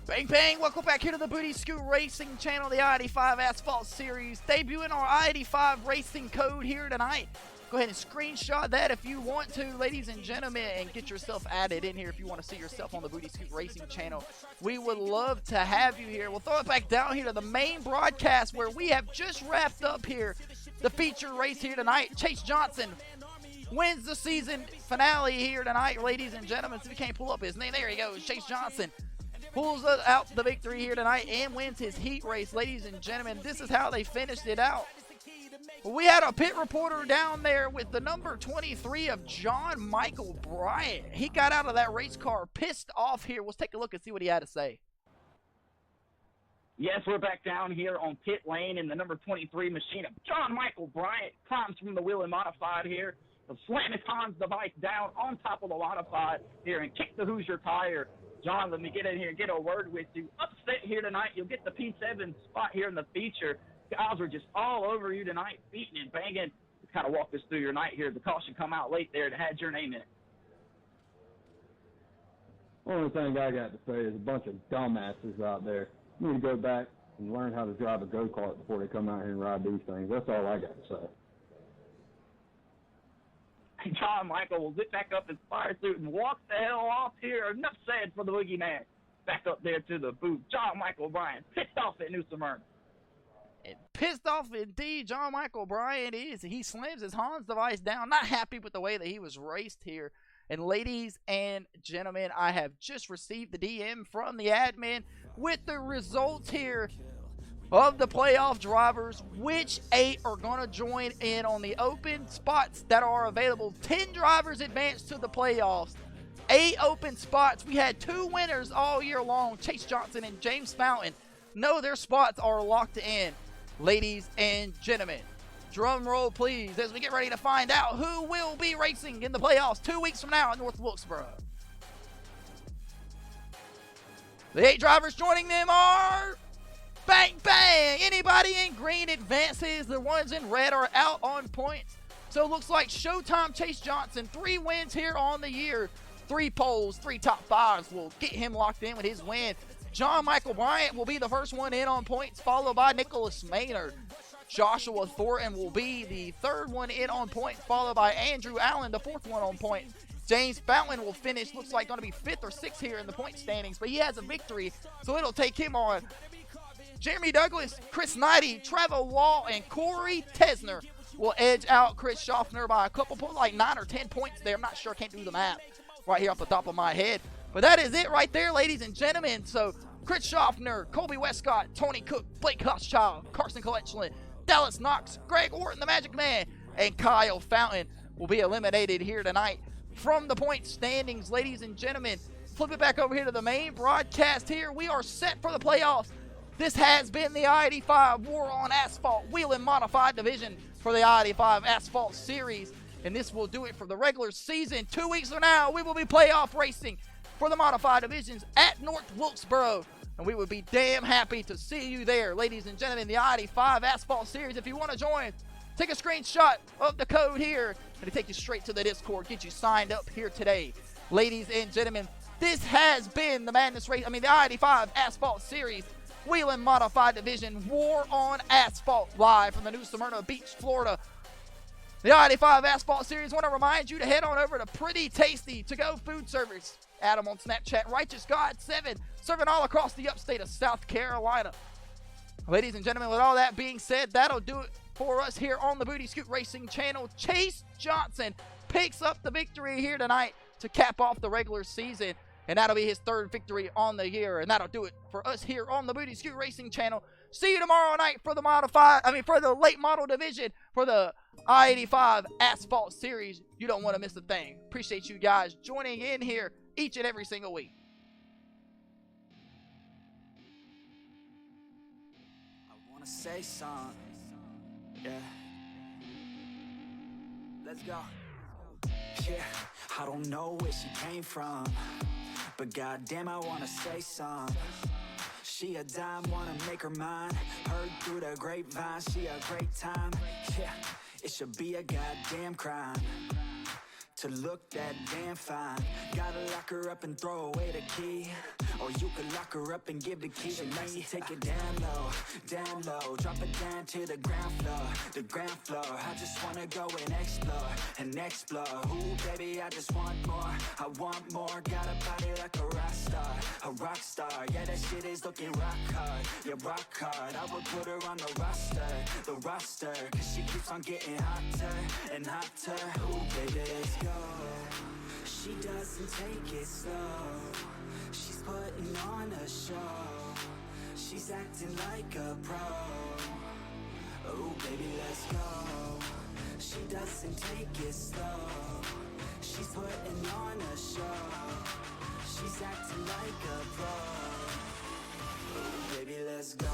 Bang bang, welcome back here to the Booty Scoot Racing channel, the I-85 Asphalt Series, debuting our I-85 racing code here tonight. Go ahead and screenshot that if you want to, ladies and gentlemen, and get yourself added in here if you want to see yourself on the Booty Scoot Racing channel. We would love to have you here. We'll throw it back down here to the main broadcast where we have just wrapped up here the feature race here tonight. Chase Johnson wins the season finale here tonight, ladies and gentlemen. So we can't pull up his name. There he goes, Chase Johnson. Pulls out the victory here tonight and wins his heat race. Ladies and gentlemen, this is how they finished it out. We had a pit reporter down there with the number 23 of John Michael Bryant. He got out of that race car pissed off here. Let's take a look and see what he had to say. Yes, we're back down here on pit lane in the number 23 machine of John Michael Bryant. Climbs from the WHELEN modified here. The slam his Hans device down on top of the modified here and kick the Hoosier tire. John, let me get in here and get a word with you. Upset here tonight. You'll get the P7 spot here in the feature. Guys were just all over you tonight, beating and banging. Just kind of walk us through your night here. The caution come out late there and had your name in it. Only thing I got to say is a bunch of dumbasses out there. You need to go back and learn how to drive a go-kart before they come out here and ride these things. That's all I got to say. John Michael will zip back up his fire suit and walk the hell off here. Enough said for the boogeyman. Back up there to the booth. John Michael Bryant pissed off at New Smyrna. And pissed off indeed, John Michael Bryant is. He slams his Hans device down. Not happy with the way that he was raced here. And ladies and gentlemen, I have just received the DM from the admin with the results here of the playoff drivers, which 8 are going to join in on the open spots that are available. 10 drivers advance to the playoffs. 8 open spots. We had 2 winners all year long, Chase Johnson and James Fountain. No, their spots are locked in. Ladies and gentlemen, drum roll please as we get ready to find out who will be racing in the playoffs 2 weeks from now in North Wilkesboro. The 8 drivers joining them are... Bang, bang! Anybody in green advances. The ones in red are out on points. So it looks like Showtime Chase Johnson, 3 wins here on the year. 3 poles, 3 top 5s will get him locked in with his win. John Michael Bryant will be the first one in on points, followed by Nicholas Maynard. Joshua Thornton will be the 3rd one in on points, followed by Andrew Allen, the 4th one on points. James Fountain will finish, looks like going to be 5th or 6th here in the point standings, but he has a victory, so it'll take him on. Jeremy Douglas, Chris Knighty, Trevor Wall, and Corey Tesner will edge out Chris Schaffner by a couple points, like 9 or 10 points there. I'm not sure, I can't do the math right here off the top of my head. But that is it right there, ladies and gentlemen. So Chris Schaffner, Colby Westcott, Tony Cook, Blake Hochschild, Carson Collection, Dallas Knox, Greg Orton, the Magic Man, and Kyle Fountain will be eliminated here tonight from the point standings, ladies and gentlemen. Flip it back over here to the main broadcast here. We are set for the playoffs. This has been the I-85 War on Asphalt WHELEN Modified Division for the I-85 Asphalt Series. And this will do it for the regular season. 2 weeks from now, we will be playoff racing for the Modified Divisions at North Wilkesboro. And we would be damn happy to see you there, ladies and gentlemen, the I-85 Asphalt Series. If you want to join, take a screenshot of the code here, and it'll take you straight to the Discord, get you signed up here today. Ladies and gentlemen, this has been the the I-85 Asphalt Series WHELEN Modified Division War on Asphalt, live from the New Smyrna Beach, Florida. The I-85 Asphalt Series want to remind you to head on over to Pretty Tasty To-Go Food Service. Adam on Snapchat, Righteous God 7, serving all across the upstate of South Carolina. Ladies and gentlemen, with all that being said, that'll do it for us here on the Booty Scoot Racing channel. Chase Johnson picks up the victory here tonight to cap off the regular season. And that'll be his 3rd victory on the year. And that'll do it for us here on the Booty Scoot Racing channel. See you tomorrow night for the for the late model division for the I-85 Asphalt Series. You don't want to miss a thing. Appreciate you guys joining in here each and every single week. I wanna say something. Yeah. Let's go. Yeah, I don't know where she came from, but goddamn, I wanna say something. She a dime, wanna make her mine. Heard through the grapevine, she a great time. Yeah, it should be a goddamn crime to look that damn fine. Gotta lock her up and throw away the key, or you could lock her up and give the key to me. Take it down low, drop it down to the ground floor. I just wanna go and explore. Ooh, baby, I just want more. I want more. Got a body like a rock star. Yeah, that shit is looking rock hard. Yeah, rock hard. I would put her on the roster, cause she keeps on getting hotter and hotter. Ooh, baby, let's go. She doesn't take it slow. She's putting on a show. She's acting like a pro. Oh, baby, let's go. She doesn't take it slow. She's putting on a show. She's acting like a pro. Oh, baby, let's go.